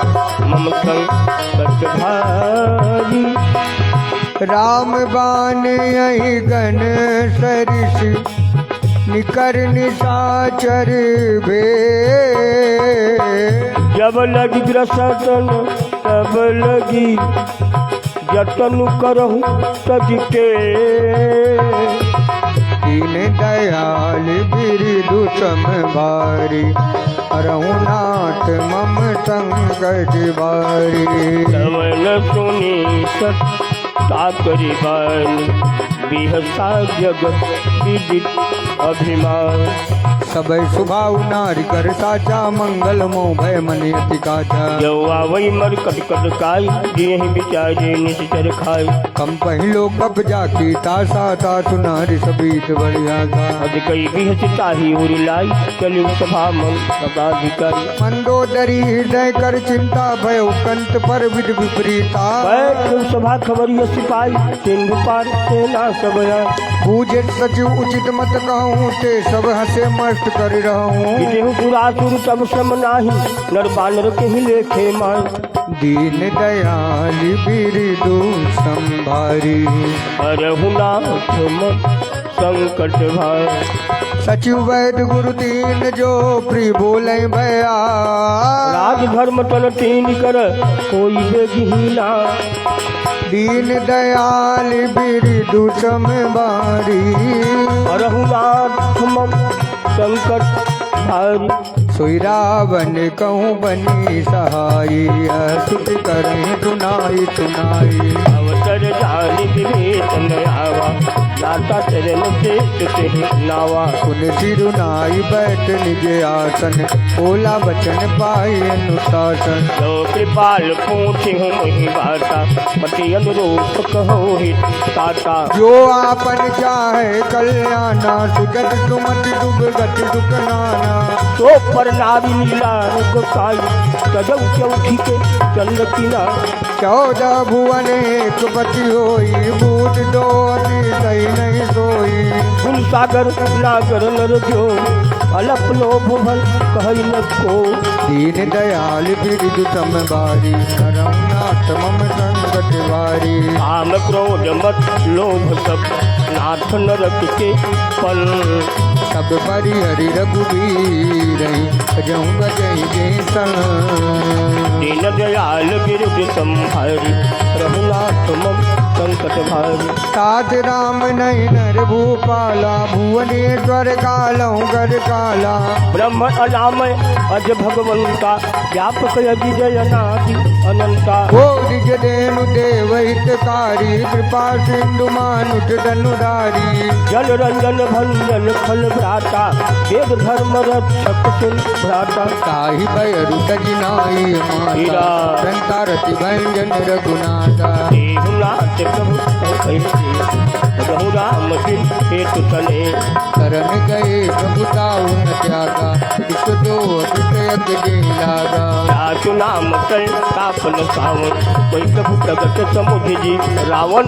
मम संग सत्य भारी राम बान यही गण सरिष निकर निशाचर भे जब लगी ग्रसन तब लगी जतन करहु सजके दीन दयाल बिरदु सम भारी रघुनाथ मम संकट बारी समन सुनी सत्ता करी बानी बिहसा जगत विदित अभिमान सबै सुभाव नारी कर साचा मंगल मोह भय मन अति काचा जवा वही मर कट कट काई जेहि विचारे निश्चर खाई कम पहिलो कब जाकी तासा तासु नारी सबीत बढ़िया था अज कई बिहस ताही उरी लाई चलु सभा मन सदाधिकारी मंदोदरी हृदय कर चिंता भय कंत पर विध विपरीता बैठ सभा खबरिया सिपाही सिंधु पार सेना सब आए पूजे सचिव उचित मत कहूँ ते सब हंसे मस्त कर रहूँ विदेहु पुरासुर तब सम नाही नर बानर के ही लेखे माय दीन दयाल बिरदु संभारी हरहु नाथ मम संकट भाय सचिव वैद्य गुरु तीन जो प्रिय बोले भया राज धर्म तन तीन कर कोई बेगहीना दीन दयाल बिरदु संभारी हरहु नाथ मम संकट भारी सोई रावण कहूँ बनी सहाई सुत करें सुनाई सुनाई अवसर जानी विवेक न आवा लाता चरण से तुते नावा कुन सिरुनाई बैठ निज आसन बोला वचन पाई अनुशासन जो कृपाल पूछे हूँ मही बाता पति अनुरूप कहो हित ताता जो आपन चाहे कल्याणा सुजत सुमति दुर्गत दुख नाना तो पर नारी लीला गोसाई तजौ चौठी के चंद्र किना 14 भुवन एक पति होई बूट दो अति सही नहीं सोई गुण सागर नागर नर जो अलप लोभ भल कहि न को दीन दयाल बिरदु संभारी रघुनाथ मम संकट वारी काम क्रोध मत लोभ सब नाथ नरक के पल सब परिहरि रघुवीर जऊँ जय जय सन दीन दयाल बिरदु संभारी रघुनाथ मम संकट भारी साध राम नहीं नर भूपाला भुवनेश्वर कालौ कर काला ब्रह्म अनामय अज भगवंता व्यापक अजिजय अनादि अनंता गोरिज देनु देव हितकारी कृपा सिंधु मानुष धनुधारी जल रंजन भंजन फल भ्राता वेद धर्म रक्षक सिंह भ्राता ताहि भयरु तजिनाई माता संतारति भंजन रघुनाथा देवनाथ प्रभु प्रभु राम सिंह हेतु तने शरण गए प्रभुताऊ न त्यागा इस दो अतिशयक जे लागा सासु नाम कल तापन सावन कोई प्रभु प्रगट समुझ जी रावण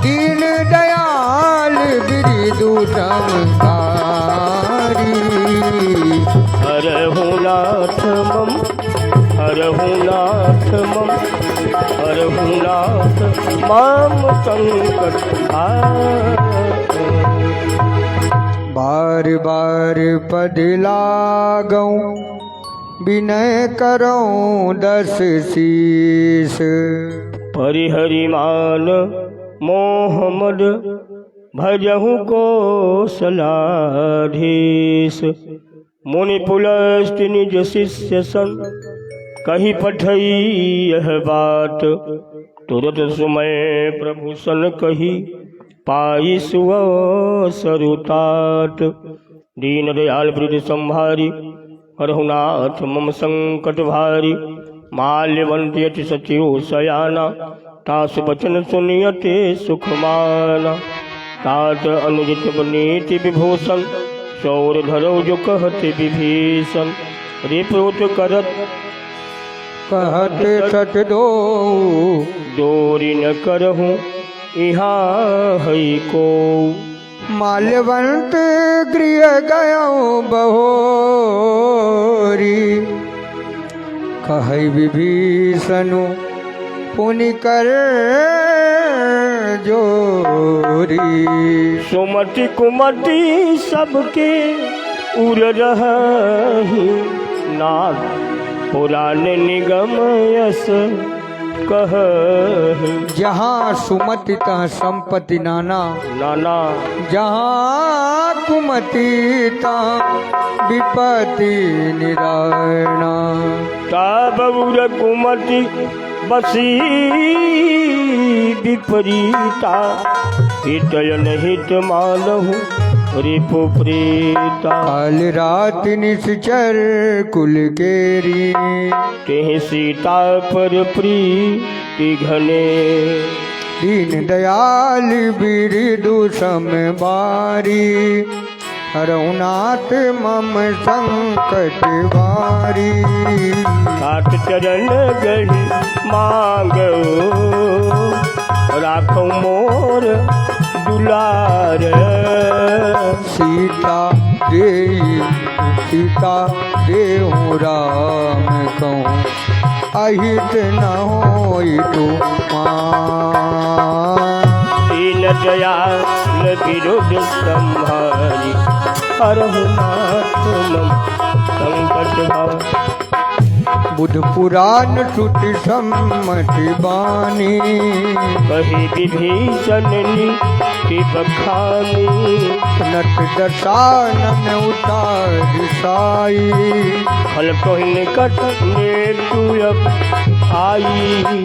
दीन दयाल बिरदु संभारी हरहु नाथ मम हरहु नाथ मम हरहु नाथ मम संकट बार बार पद लागऊं विनय करऊं 10 शीस परिहरिमान मोहम्मद भजहु कौशलाधीश। मुनि पुलस्त्य निज शिष्य सन, कही पठई यह बात। तुरत सुमय प्रभु सन कही, पाई सुअसरुतात। दीन दयाल वृद्ध संभारी, हरहुनाथ मम संकट भारी। माल्यवंत्यति सचिव सयाना, तासु बचन सुनियते सुखमाना। तात अनुजित नीति विभूषण, शौर धरौ जो कहते विभीषण। रिपुत करत कहते सच दो, दोरी न करहूँ यहाँ है को। माल्यवंत गृह गयो बहोरी, कहै विभीषणु पुनि कर जोरी। सुमति कुमति सबके उर रही, नाथ पुराण निगम यस कहहि। जहाँ सुमति तहाँ संपत्ति नाना, नाना जहाँ कुमति तहाँ विपत्ति निरायणा। तब उर कुमति बसी विपरीता, हितय हित मानहु रिपु प्रीता। काल रात निश्चर कुल केरी, तेहि सीता पर प्रीति घने। दीन दयाल बिरदु सम बारी, हरहुनाथ मम संकट बारी। तात चरण गही मांगो, राखो मोर दुलार। सीता देहु राम कहूँ, अहित न होई तुमान। दीन दयाल विरुद्ध संभारी, हरहुनाथ मम संकट भारी। बुध पुराण श्रुति सम्मति बानी, कही विभीषण नीति बखानी। नट दशानन उतार साई, फल तोहि निकट मृत्यु आई।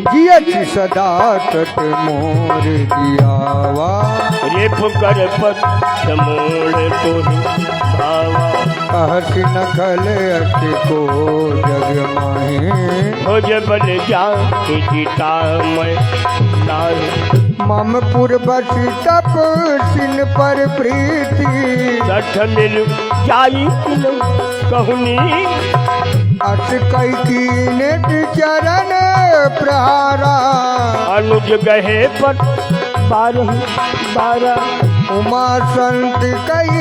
जियत सदा तट मोर दियावा, रिप कर पथ मोड़ तोहि भावा। कहत नखल अट को जग माहे, हो जबल जाहि सीता मैं नाहि। मम पुर बस तप सिन पर प्रीति, सठ मिल जाई किलो कहुनी। अस कई कीनत चरण प्रहारा, अनुज गहे पट बारहि बारा। उमा संत कई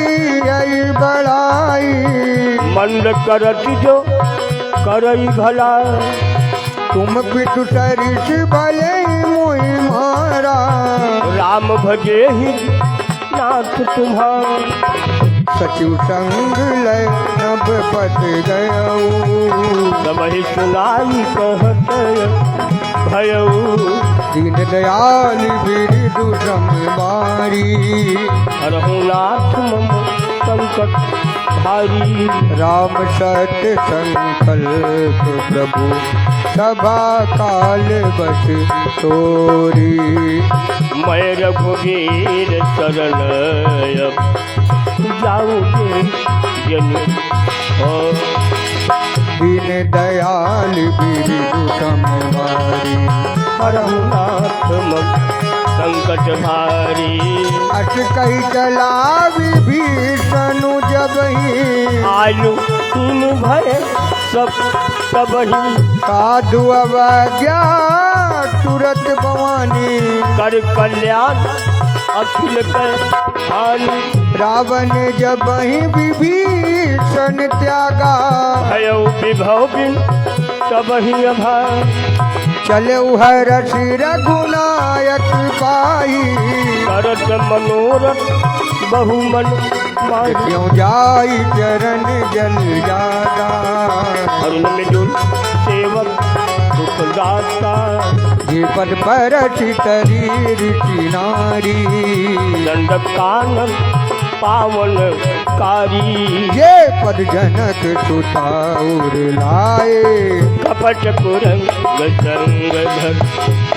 आई बड़ाई, मंद करत जो करई भला। तुम पितु सरिस भले मोहि मारा, राम भजे ही नाथ तुम्हारा। सचिव संग लय नभ पत गयऊ, सबहि सुनाई कहत भयऊ। दीन दयाल बिरदु संभारी, हरहुनाथ मम संकट भारी। राम सत्य संकल्प प्रभु, सभा काल बस तोरी। मैं रघुवीर शरण अब जाऊँगे जन। दीन दयाल बिरदु संभारी, हरहुनाथ मम संकट भारी। अस कही चला विभीषणु जबहि, आयु तीन भय सब तबहि। साधु अवज्ञा तुरत भवानी, कर कल्याण अखिल कर हानि। रावण जबहि विभीषण त्यागा, भयो विभव बिन तबहि अभाव। चले हरषि रघुनायक पाई, करत मनोरथ बहुमन माही। क्यों जाई चरण जल जादा, अरुण मिजुन सेवक सुखदाता जे पद पर चितरी ऋषि नारी दंडकानन पावन कारी ये पद जनक सुताउर लाए कपट कुरंग संग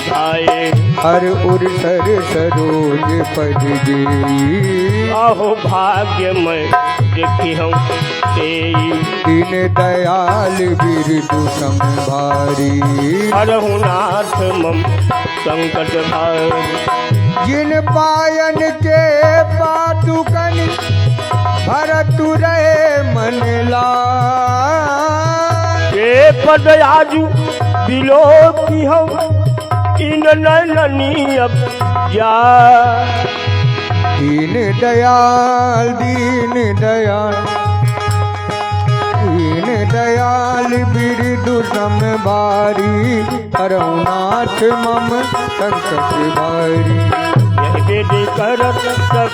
धाये हर उर सर सरोज पद जेई अहो भाग्य में देखी हम तेई दीन दयाल बिरदु संभारी हरहु नाथ मम संकट भारी जिन पायन के पादुकन भरत रहे मन लाय ये पद आजू बिलो की हम इन नैननी अब जा दीन दयाल दीन दयाल दीन दयाल बिरदु संभारी हरनाथ मम संकट भारी यह वेद करत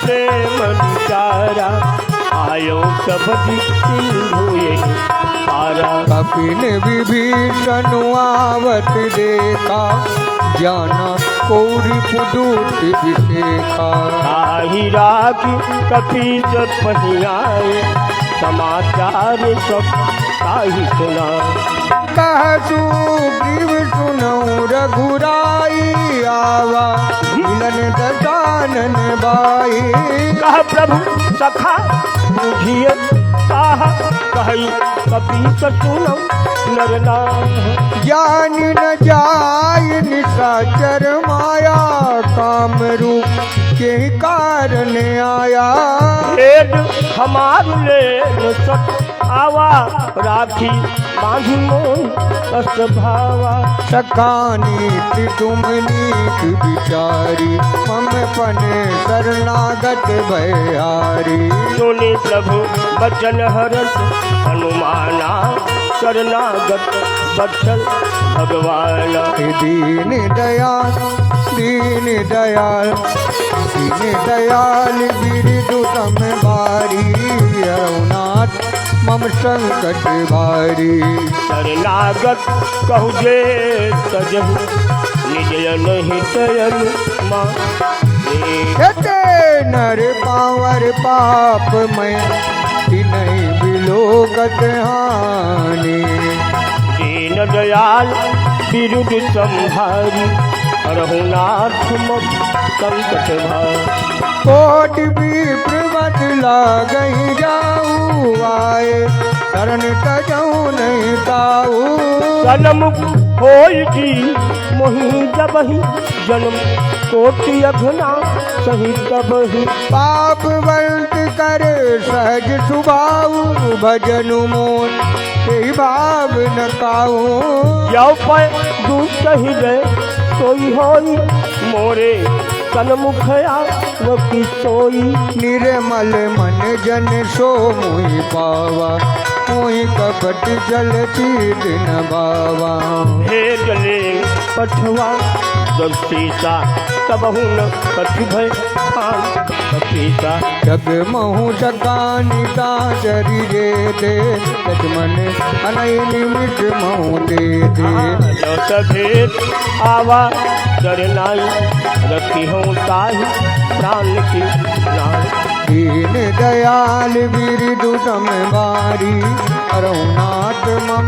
प्रेम विचारा आयो सब सिंधु ये पारा कपिन विभीषण आवत देखा जाना कौरी पुदूत विशेखा ताहि राखी कपीस पहियाए समाचार सब ताहि सुना कहसु ग्रीव सुनऊ रघुराई आवा मिलन दशानन बाई कह प्रभु सखा बुझिए कहा कही कपीस सुनो नरना ज्ञान न जाय निशाचर माया काम रूप के कारण आया भेद हमार ले सत आवा राखी बांधी मोन कस भावा सखानी तुम नीत विचारी मम पने शरणागत भयारी सुनि प्रभु बचन हरस हनुमाना शरणागत बचन भगवान दीन दयाल दीन दयाल दीन दयाल बिरदु संभारी रघुनाथ मम संकट भारी शरणागत कहु जे सजहु निजय नहीं तयन माँ कहते नर पावर पाप में नहीं बिलोकत हानि दीन दयाल बिरुद संभारी रघुनाथ मम संकट भारी कोट विप्र बदला गई जाऊ आए शरण तजऊ नहीं ताऊ सनमुख होई जी मोहि जबहि जन्म कोटि अघना सही तबहि पाप वर्त कर सहज सुभाऊ भजनु मोन ते भाव न काऊ यौ पै दूत हृदय सोई होई मोरे सनमुखया वकी सोई निर्मल मन जन सो मोहि पावा मोहि कपट जल तीर न बावा हे जले पठवा जब सीता तबहु न कछु भय खान कपीसा जग महु सकानिता चरी रे दे लक्ष्मण अनय निमिष महु दे दे जो सभेद आवा डरनाई रखी हूँ ताही प्राण की नाई दीन दयाल बिरदु संभारी रघुनाथ मम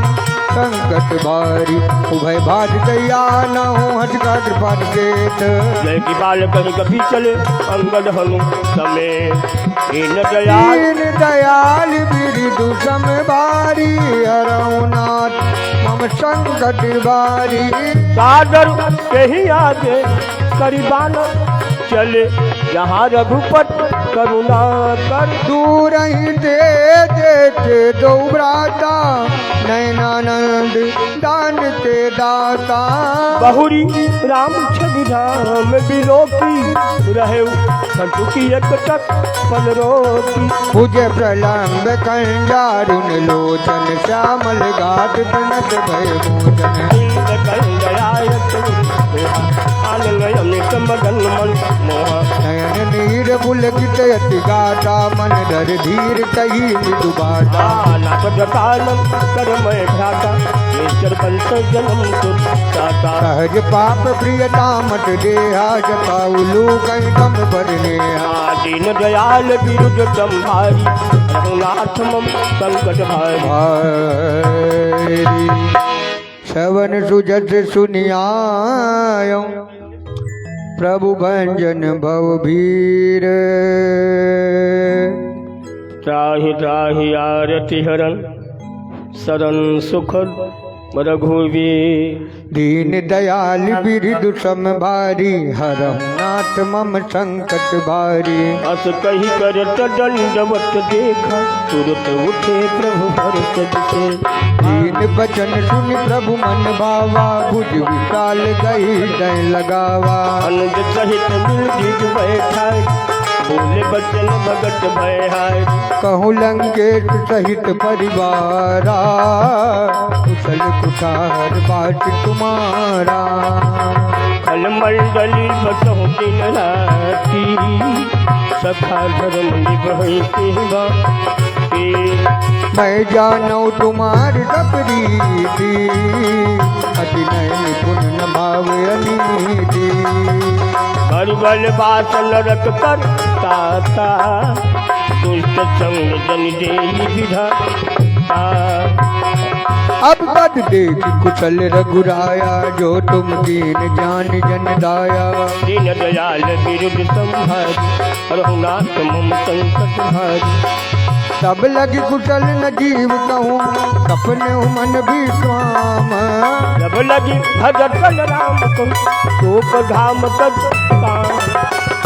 संकट बारी उभय भाज दया न हो हट का कृपा देत जय की बाल कहीं कभी चले अंगद हनु समेत दीन दयाल दीन दयाल बिरदु संभारी रघुनाथ मम संकट बारी सादर कहीं आगे करीबान चले यहाँ रघुपत करुणा कर दूर ही दे देते दो भ्राता नैनानंद दान ते दाता बहुरी राम छवि राम बिलोकी रहे संतुकी एक तक पल रोकी पूज्य प्रलंब कंजारुन लोचन श्यामल गात प्रणत भय मोचन नयन नीर पुलकित अति गाता मन धर धीर कही मृदु बाटा नाथ जटानम करमय भ्राता ईश्वर पंच जन्म सुता सहज पाप प्रियता मत देहा जताउलू कहीं कम भरने दीन दयाल विरुद्ध संभारी रघुनाथ मम संकट भारी श्रवण सुजत सुनियायो प्रभु भंजन भव भीर त्राहि त्राहि आरति हरण शरण सुखद रघुवीर दीन दयाल बिरदु समभारी हरम नाथ मम संकट भारी अस कही करत दंडवत देखा तुरत उठे प्रभु भरत दिखे दीन बचन सुन प्रभु मन भावा भुज विशाल गई दय लगावा आनंद सहित मिल जिज बैठाई बोले बचन भगत भय कहूँ लंकेश सहित परिवारा कुशल कुठार बाट तुम्हारा खल मंडली बसहु दिन राती सखा धर्म निभई सेवा मैं जानू तुम्हारी तपरीति अति नयन पुन न भाव अनीति हर बल बात नरक कर ताता दुष्ट संग जन देहि विधाता अब बद देख कुशल रघुराया जो तुम दीन जान जन दाया दीन दयाल विरुद्ध संभारी रघुनाथ मम संकट भारी सब लगी कुशल न जीव कहूँ सपने मन भी काम जब लगी भजत राम को शोक धाम तज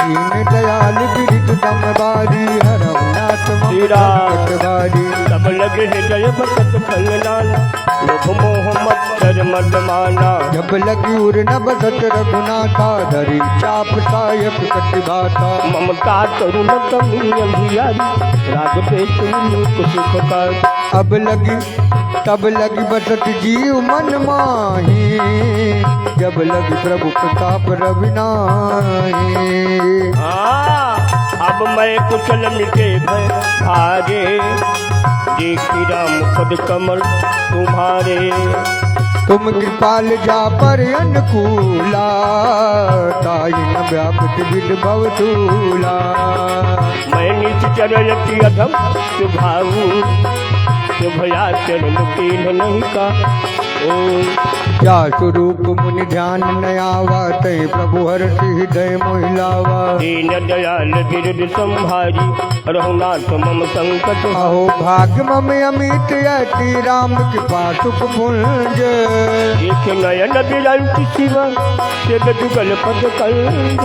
दीन दयाल बिरदु समभारी हरम नाथ मम संकट भारी सब लगे हृदय भगत फल लाला लोभ मोह मत्सर मद माना जब लगी उर न बसत रघुनाथा धरी चाप सायप कटिभाता ममता तरुण तमी अंधियारी राग पे लोक सुख कर अब लगी तब लगी बसत जीव मन माही जब लगी प्रभु प्रताप रविनाही अब मैं कुशल मिटे भय हारे देखी राम पद कमल तुम्हारे तुम कृपाल जा पर अनुकूला ताई न व्यापत विद भव दूला मैं निश्चर यति अधम शुभाऊ शुभयाचरण कीन नहीं का जा स्वरूप मुनि ध्यान न आवा तय प्रभु हर हृदय मोहिलावा दीन दयाल बिरुद संभारी रघुनाथ मम संकट अहो भाग्य मम अमित यति राम कृपा सुख पुंज एक नयन बिरंत शिव शिव जुगल पद कंज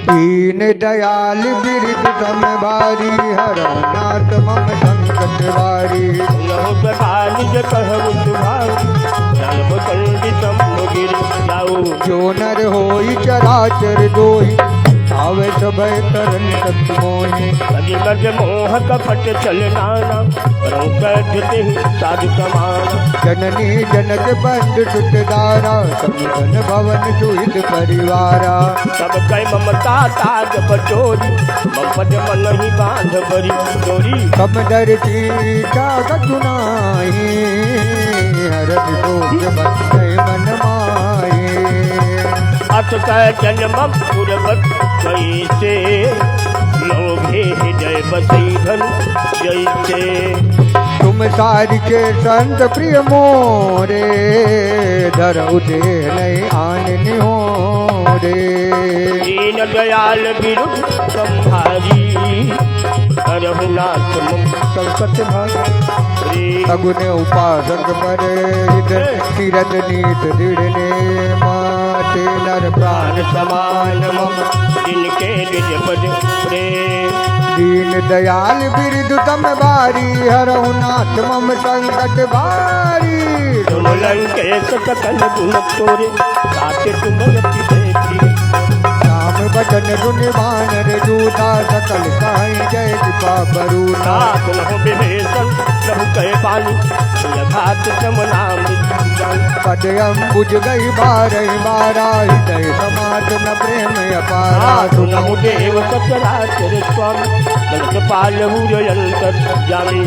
दीन दयाल बिरद समभारी हरम नाथ मम संकट भारी नहो सदा निज कहु सुभाव सर्व कंडितम गिर जाऊ जो नर होई चराचर दोई आवे सभय तरन तत् मोहि सज गज मोह कपट चल नाना रंग करते साधु समान जननी जनक बंद सुतदारा समगन भवन सुहित परिवारा सब कई ममता ताग बचोरी ममपद मन ही बांध बरी डोरी कम दर सीता कथुनाई हरद भोग बंदे मन माए अत कह जन्म पुरवत कैसे लोभे हृदय बसई धन जैसे तुम सारी के संत प्रिय मोरे धरऊ दे नहीं आन हो रे दीन दयाल बिरुद संभारी रघुनाथ मम संकट भारी सगुन उपासक पर तीरथ नीत दृढ़ माते नर प्राण समान मम जिनके निज पद प्रेम दीन दयाल बिरदु समभारी हरहु नाथ मम संकट भारी तुम लंकेश सकल गुण तोरे ताते तुम यति देखी राम बचन गुण वानर दूता सकल साई जय कृपा बरूता तुम विभीषण प्रभु कहे पानी यथार्थ समनाम पदयम बुझ गई बारह बारा हृदय समात न प्रेम अपारा सुनहु देव सचराचर स्वामी जगत पालहु अंतर जामी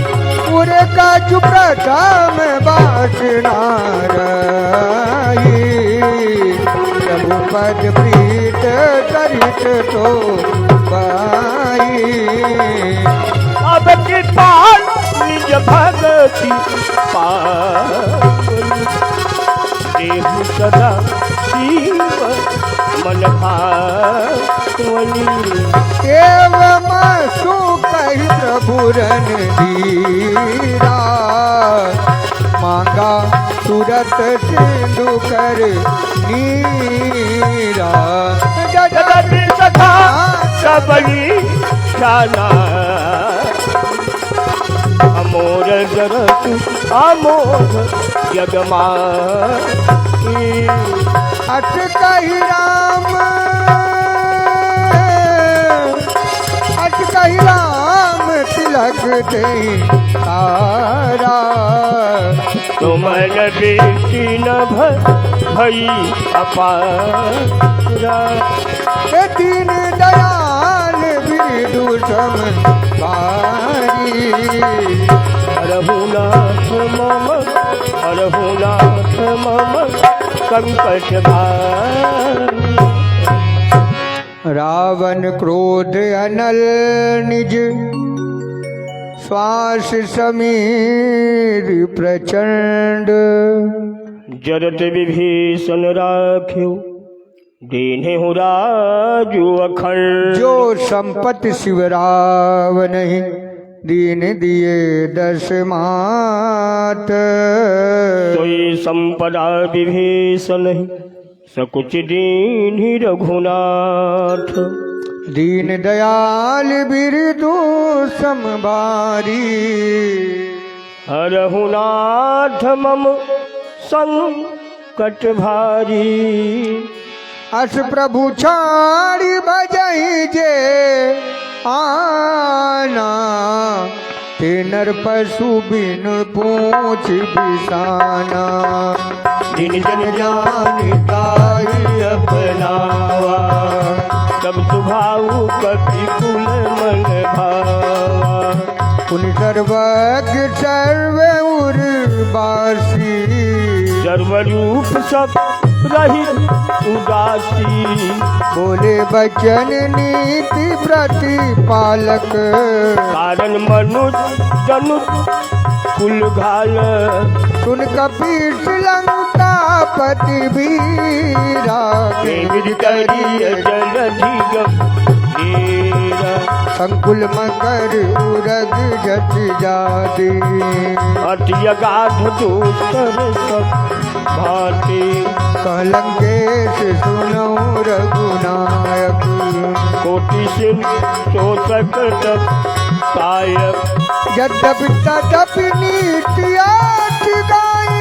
पूरे का चुप प्रथम बासना रही प्रभु पद प्रीत करित तो पाई अब की पाल निज भगति देहु सदा शिव मन भावनी एवं सुकहि प्रभु रणधीरा मांगा तुरत सिंधु कर नीरा जगत सखा सबली जाना अमोर जगत अमोघ जगमा अट कही राम तिलक दे तारा तुम बेटी न भई अपारा दीन दयाल विदुषम पारी रघुनाथ मम रघुनाथ मम संकट भारी रावण क्रोध अनल निज श्वास समीर प्रचंड जरत विभीषण राख्यो दीन्हु राजु अखंड जो संपत्ति शिवराव नहीं दीन दिए दस मात सोई संपदा विभीषण सकुच दीन्हि रघुनाथ दीन दयाल बिरदु समबारी हरहुनाथ मम संकट भारी अस प्रभु छाड़ी बजई जे आना ते नर पशु बिन पूछ बिसाना दिन जन जानताई अपनावा तब सुभाऊ कपि कुल मन भावा पुन सर्वज्ञ सर्व उर्वासी सर्वरूप सब रही उदासी बोले बचन नीति प्रतिपालक कारण मनुष्य जनुत कुल घाल सुन कपीस लंका पति वीरा करिय जलधि गंभीरा संकुल मकर उरग जत जादी अति अगाध दूसर सब भांति कलंकेश सुनो रघुनायक कोटि सिंह शोषक तप सायक यद्यपि तदपि नीति आठ गाई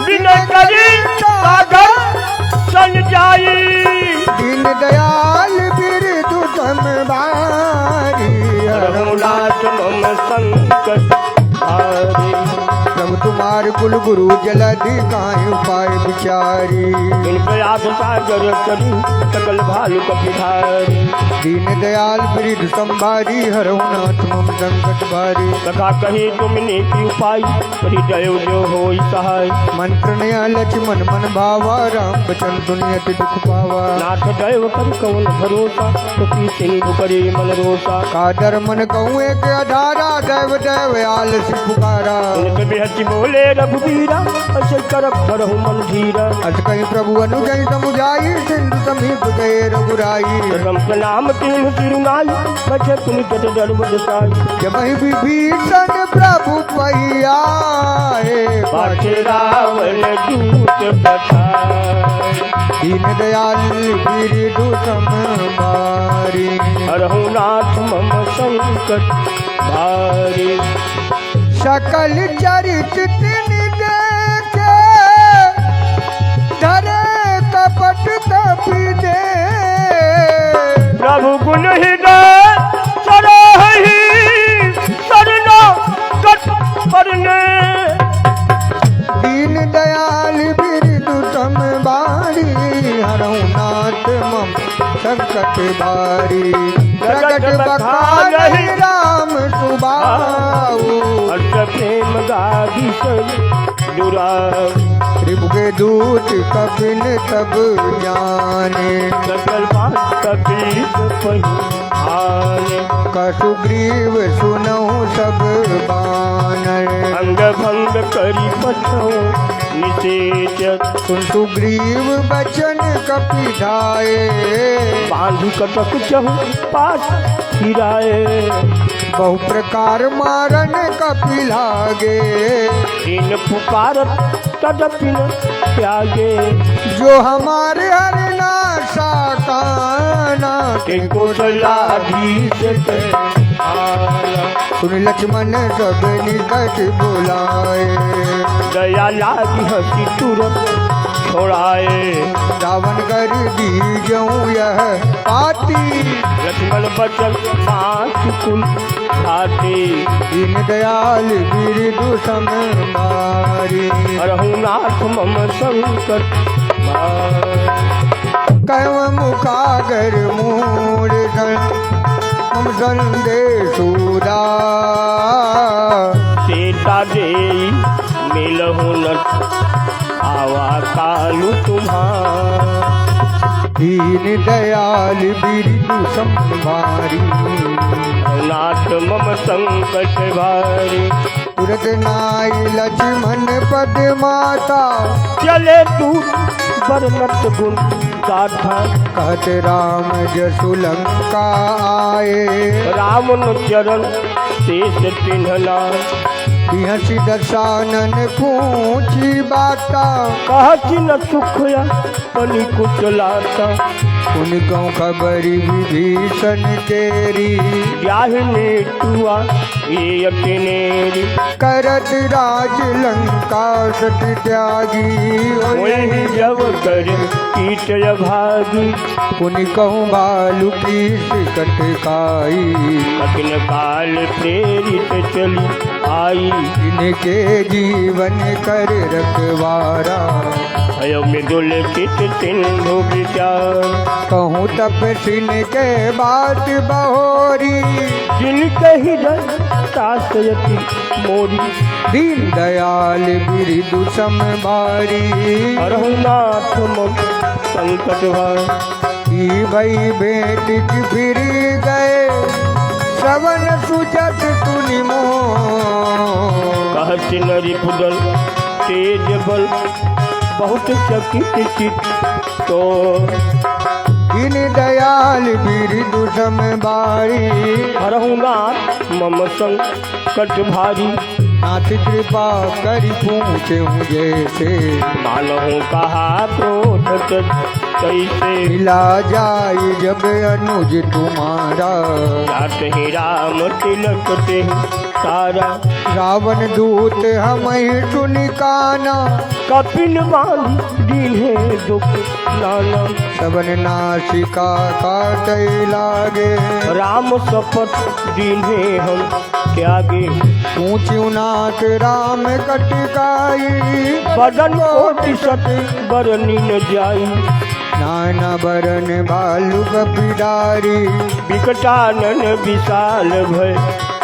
विनय करी सागर सन जाई दीन दयाल बिरदु समबारी रघुनाथ मम संकट हारी प्रभु तुम्हार कुल गुरु जलधि काहि उपाय विचारी इन प्रयास सागर करी सकल भालु कपिधारी दीन दयाल बिरदु संभारी हरहुनाथ मम संकट भारी तथा कही तुमने की उपाय करी दयो जो होई सहाय मन प्रणय लक्ष्मण मन भावा राम बचन दुनियत दुख पावा नाथ दैव कर कौन भरोसा तुकी सिंधु करे मन रोसा कादर मन कहूँ एक अधारा दैव दैव आलसी पुकारा उनके बेहती बोले रघुबीरा ऐसे कर भरहु मन धीरा अस कहीं प्रभु अनुजय समुझाई सिंधु समीप गए रघुराई रम प्रणाम तीन तिरुनाई बचे तुम जट दर्व दसाई जब ही विभीषण प्रभु पैयाए पाछे रावण दूत पठाए दीन दयाल बिरदु समबारी रघुनाथ मम संकट भारी सकल चरित तिन देखे धरे कपट कपि दे प्रभु गुण हृदय सरोहि सरना कट पर करने दीन दयाल बिरदु सम बारी हरहु नाथ मम संकट भारी प्रगट बखानहि राम सुबाऊ हर्ष प्रेम गाधी दुराव त्रिभु के दूत कपिन तब जाने सकल बात कपीस पहियाने कसुग्रीव सुनहु सब बानर अंग भंग करी पछो निषेच सुन सुग्रीव बचन कपि ढाए बांधु कटक चहु पास फिराए बहु प्रकार मारन कपि लागे इन पुकारत तदपि न त्यागे जो हमारे हरनाशा काना के कोसलाधीश के आला सुन लक्ष्मण सब निकट बुलाए दया लागी हसी तुरंत छोड़ाए रावण कर दीजऊं यह पाती लक्ष्मण बचन पांच कुल खाते दीन दयाल बिरदु सम बारी हरहु नाथ मम संकट कव मुखागर मूड हम संदेशुदा सीता दे मिलहु न आवा कालू तुम्हार दीन दयाल बिरदु सम बारी नाथ मम संकट भारी तुरत नाई लक्ष्मण पद माता चले तू बरनत गुण गाथा कहत राम जसु लंका आए राम न चरण शेष तिन्हना हसी दर्शानन पूछी बाता कहती न सुखया पनी कुचलाता उन गौ खबरी विभीषण तेरी जाहिने तुआ ये अकेनेरी करत राज लंका सत त्यागी वही जब कर कीट भागी उन कहूँ बालू की सिकट खाई कठिन काल प्रेरित चली आई इनके जीवन कर रखवारा भयो मृदुल चित सिंधु विचार कहूँ तपसिन के बात बहोरी जिनके हृदय तासयति मोरी दीन दयाल बिरदु सम बारी हरहु नाथ मम संकट भार की भई भेंट फिर गए श्रवण सुजत तुनि मोह कहति नरि पुदल तेज बल बहुत चकित चित तो दीन दयाल बिरदु सम बारी हरहु नाथ मम संकट भारी नाथ कृपा करि पूछे जैसे मानहु कहा क्रोध कैसे मिला जाय जब अनुज तुम्हारा जात ही राम तिलक ते तारा रावण दूत हमहि सुनि काना कपिन बांध दीन्हे दुख नाना सबन नासिका काटै लागे राम सपथ दीन्हे हम त्यागे ऊंची नाथ राम कटकाई बदन कोटि सत बरनी न जाई नाना बरन भालू कपिडारी विकटानन विशाल भय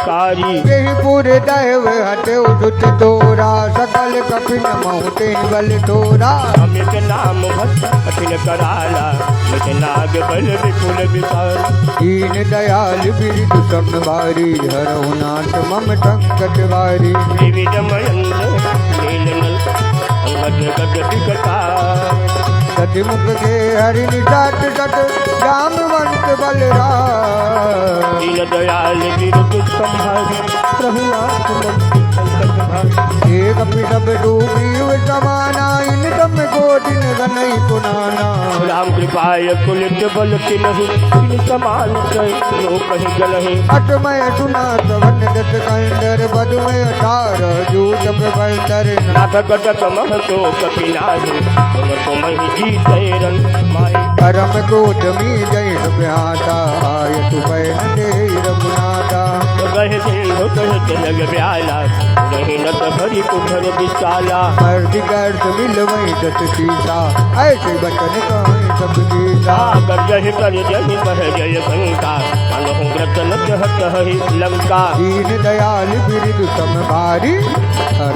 कारी यही पूरे दैव हटे उदुत तोरा सकल कपिन महुते बल तोरा अमित नाम भक्त कठिन कराला मित नाग बल विपुल विपार दीन दयाल बिरदु सम बारी हरहु नाथ मम संकट बारी विविध मयंद नीलनल अंगद गद विकटा सतमुख के हरि निषाद सत जामवंत बलराम दीन दयाल बिरदु संभारी प्रभुनाथ मम संकट भारी एक सब डूबी समाना इन तम को दिन गनई पुनाना राम कृपाय कुलित बल तिनहि तिन समान कै लो कहि गलहि अटमय सुना सवन दत कंदर बदमय 18 जूत प्रबंदर नाथ गदक महतो कपिनाहि तुम तुमहि जीतैरन माई परम क्रोध मी जय सुभ्याता आय सुभय नदे रघुनाथा कहे सिंधु कहे जग ब्याला नहीं नत भरी कुंभर विशाला मर्द गर्द मिल वही दत सीसा ऐसे बचन कहें सब गीता सागर जय कर जय कह जय शंका मनहु व्रत न कहत हहि लंका दीन दयाल बिरदु सम भारी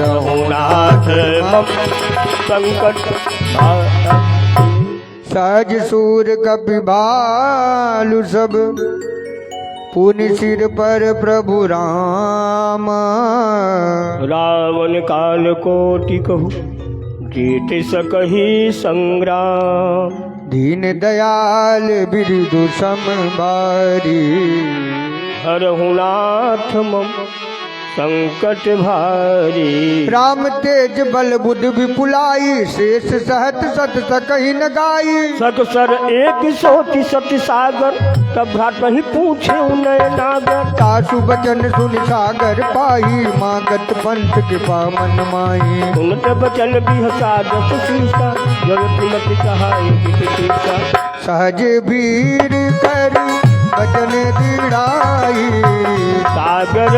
रघुनाथ मम संकट सहज सूर कपि भालु सब पुनि सिर पर प्रभु राम रावण काल कोटि कहु जीत सकहि संग्राम दीन दयाल बिरदु सम भारी हरहुनाथ मम संकट भारी राम तेज बल बुद्ध विपुलाई शेष सहत सत सकहि न गाई सकसर एक सोति सति सागर तब भ्रात ही पूछे उनय नागर तासु बचन सुन सागर पाई मागत पंथ कृपा मन माई सुनत बचन बिहसा दस सीसा जरत मत सहाय किसा सहज वीर कर बचन दृढ़ाई सागर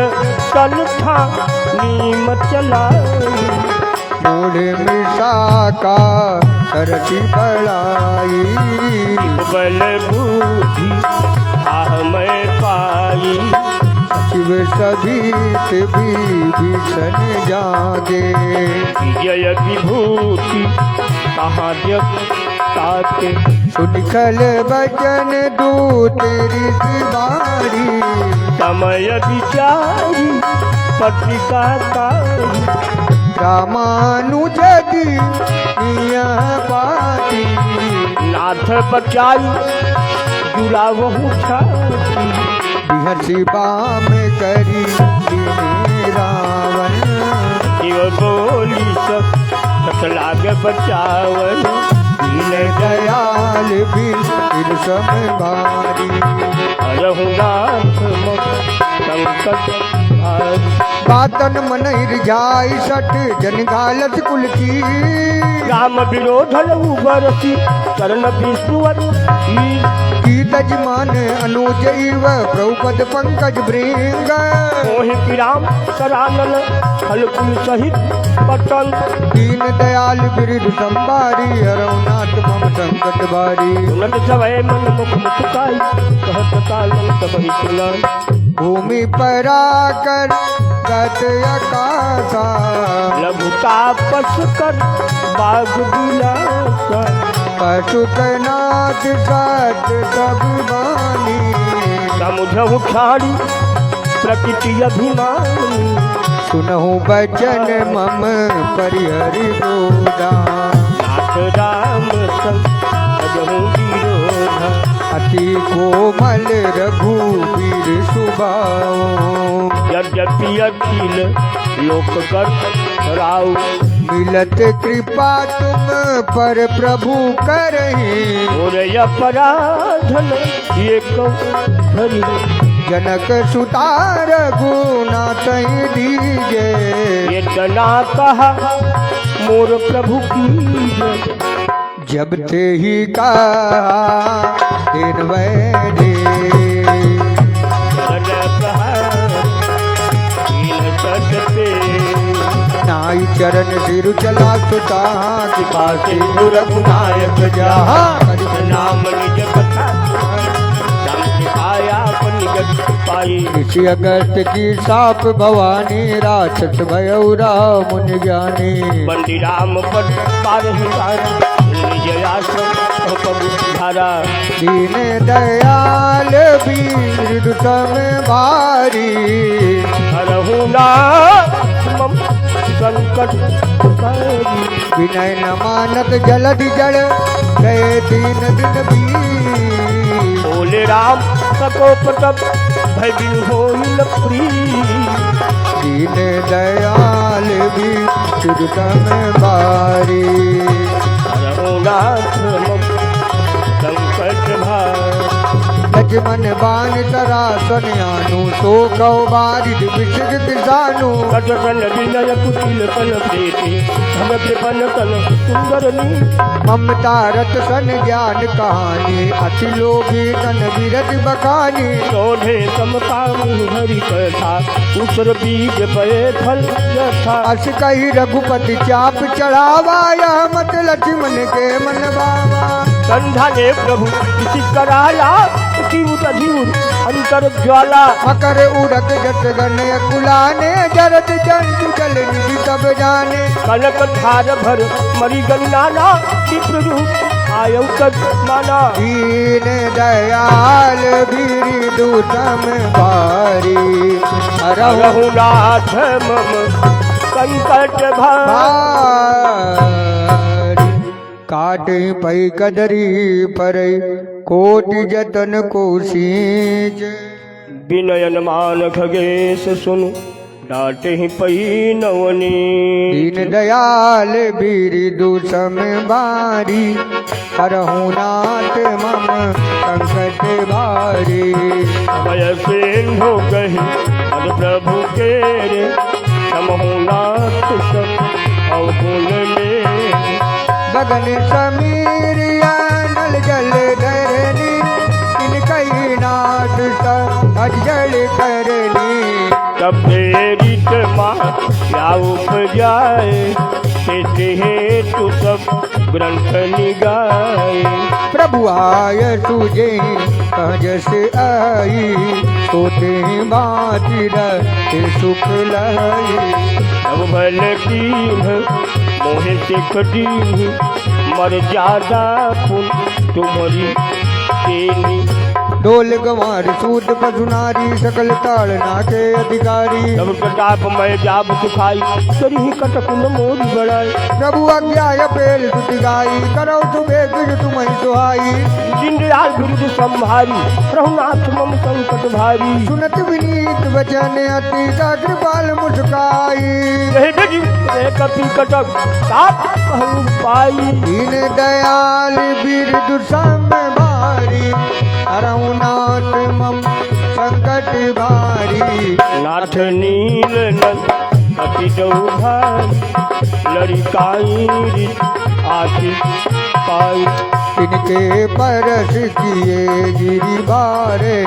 तल था नीम चलाई मूढ़ मृषा का सरसी बढ़ाई बल बुद्धि आह मैं पाई शिव सभीत भीषण जागे जय विभूति कहाँ ताके सुनिखल बचन दूत ऋषिवारी समय विचारी पत्रिका कारी रामानुजति निया पाती नाथ बचाई जुड़ा वहु छाती बिहसी बाम करी दीने रावण शिव बोली सब लाग बचावन दीन दयाल बिरदु सम भारी रघुनाथ मम संकट भारी बातन मनहिर जाय सठ जन घालत कुल की राम विरोध बरसी चरण विष्णुवर की तजमान अनुज इव प्रभुपद पंकज भृंग मोहि राम करानन फलकुल सहित पतन दीन दयाल बिरदु संभारी हरहुनाथ मम संकट भारी सुनत सवै मन मुख मुस्काई कहत कालन तब ही सुनाई भूमि पर आकर गत आकाशा लघु तापस कर बाग बिलासा पशुपनाथ सत सब बानी समुझहु ठाड़ी प्रकृति अभिमानी सुनहु बचन मम परिहरि बोधा नाथ राम संग अजहु विरोधा अति कोमल रघुवीर सुभाओ यद्यपि अखिल लोक कर राव मिलत कृपा तुम पर प्रभु करहि और अपराधन ये करी जनक सुता रघुनाथ दीजे ये तना कहा मोर प्रभु की जब ते ही कहा दिन वैदे नाई चरण सिर चला सुता कृपा सिंधु रघुनायक जहा नाम निज कथा आया निगत पाई ऋषि अगस्त की साप भवानी राक्षस भयउ राम मुनि ज्ञानी बंदी राम पर पारही निज आश्रम कबू धारा दीन दयाल बिरदु सम भारी हरहुनाथ मम संकट भारी विनय न मानत जलधि जड़ गए 3 दिन भी बोले राम सकोप तब भय बिन होई न प्री दीन दयाल बिरदु सम भारी रघुनाथ मम संकट भारी लक्ष्मण बाण सरासन आनु सो कौ बारिद विसृत सानु कटकन विनय कुटिल कन प्रीति धन कृपन कन सुंदर नी ममता रत सन ज्ञान कहानी अति लोभी तन विरत बखानी शोधे समकामी हरि कथा ऊपर बीज पये फल यथा अस कही रघुपति चाप चढ़ावाया मत लक्ष्मण के मन बावा कंधा ने प्रभु किसी कराया उधर अंतर ज्वाला मकर उड़क जट गने कुलाने जरत जंतु जल निधि सब जाने कनक धार भर मरी गन्नाना विप्र रूप आयु तक माना दीन दयाल वीर दूतम भारी रघुनाथ मम संकट भारी काटे पै कदरी पर कोटि जतन को सींच विनयन मान खगेश सुन डांटे ही पई नवनी दीन दयाल वीर दूसम बारी करहु नाथ मम संकट भारी भय सिंधु कही पद प्रभु के रे समहु नाथ सब अवगुण में गगन समीर नल जल धरनी इन कई नाथ अजल करनी तब प्रेरित माँ क्या उपजाए हेतु सब ग्रंथ निगाए प्रभु आय तुझे जस आई सोते बातिर सुख लाई अब भल की मोहे सिख दी मर्यादा पुन तुम्हारी तेनी डोल गंवार सूत पशुनारी सकल ताड़ना के अधिकारी तब प्रताप मैं जाब सुखाई करी कटकुन मोरी बढ़ाई प्रभु आज्ञा पेल सुति गाई करो सुबेग तुम सुहाई दीनदयाल बिरुद संभारी रघुनाथ मम संकट भारी सुनत विनीत वचन अति कृपाल मुस्काई कपि कटक साप कहूँ पाई दीन दयाल बिरुद संभारी रघुनाथ मम संकट भारी नाथ नील नंद अति भाई लड़िकाई आखि पाई तिनके परस किए गिरी बारे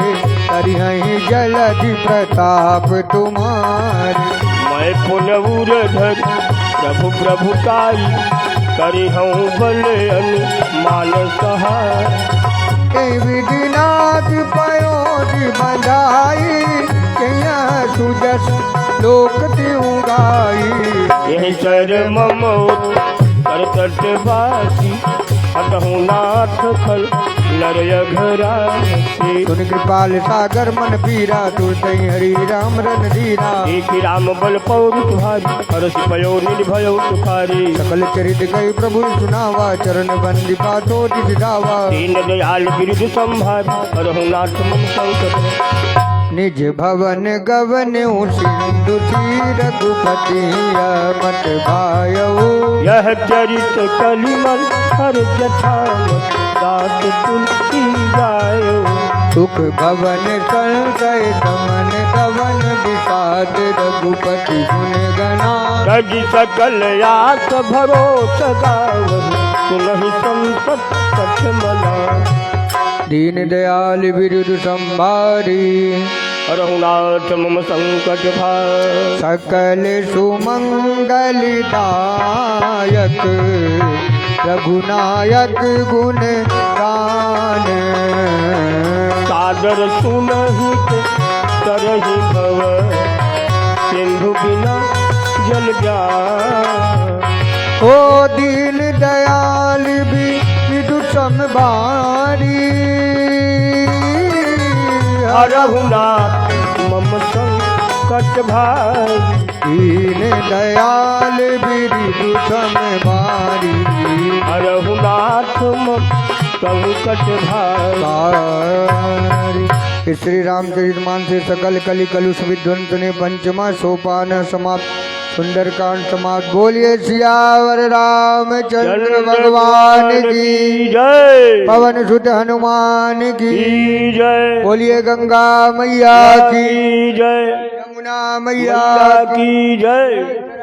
करिहहि जलधि प्रताप तुम्हारे मैं पुनवुर धर प्रभु प्रभुताई करिहूँ बल अनुमान सहाय विधिनाथ पयोधि बंधाई कैया सुजस लोक त्यों गाई यही सर मम कर तटवासी हटहु नाथ खल नरय घरा सुन कृपाल सागर मन पीरा तुरतई हरि राम रन धीरा एक राम बल पौरुष भारी हरस पयो निर्भयो सुखारी सकल चरित गई प्रभु सुनावा चरण बंदी पातो दिधावा दीन दयाल बिरुद संभारी रघुनाथ मम संकट निज भवन गवन सिंधु रघुपति मत भायऊ यह चरित कलिमल हर जथा दास तुलसी गायो सुख भवन संजय समन कवन विषाद रघुपति गुण गना रज सकल आस भरोस गावहि सुनहि संसत सठ मना दीन दयाल बिरुद संभारी रघुनाथ मम संकट भार सकल सुमंगल दायक रघुनायक गुण गान सादर सुनहि तरहि भव सिंधु बिना जल जान ओ दीन दयाल विदु संभारी रघुनाथ मम संकट भारी दीन दयाल विदु संभारी रघुनाथ मम संकट भारी। श्री रामचरितमानस से सकल कलि कलुष विध्वंस ने पंचमा सोपान समाप्त। सुंदरकांड समाप्त। बोलिए सियावर रामचंद्र भगवान की जय। पवन सुत हनुमान की जय। बोलिए गंगा मैया की जय। यमुना मैया की जय।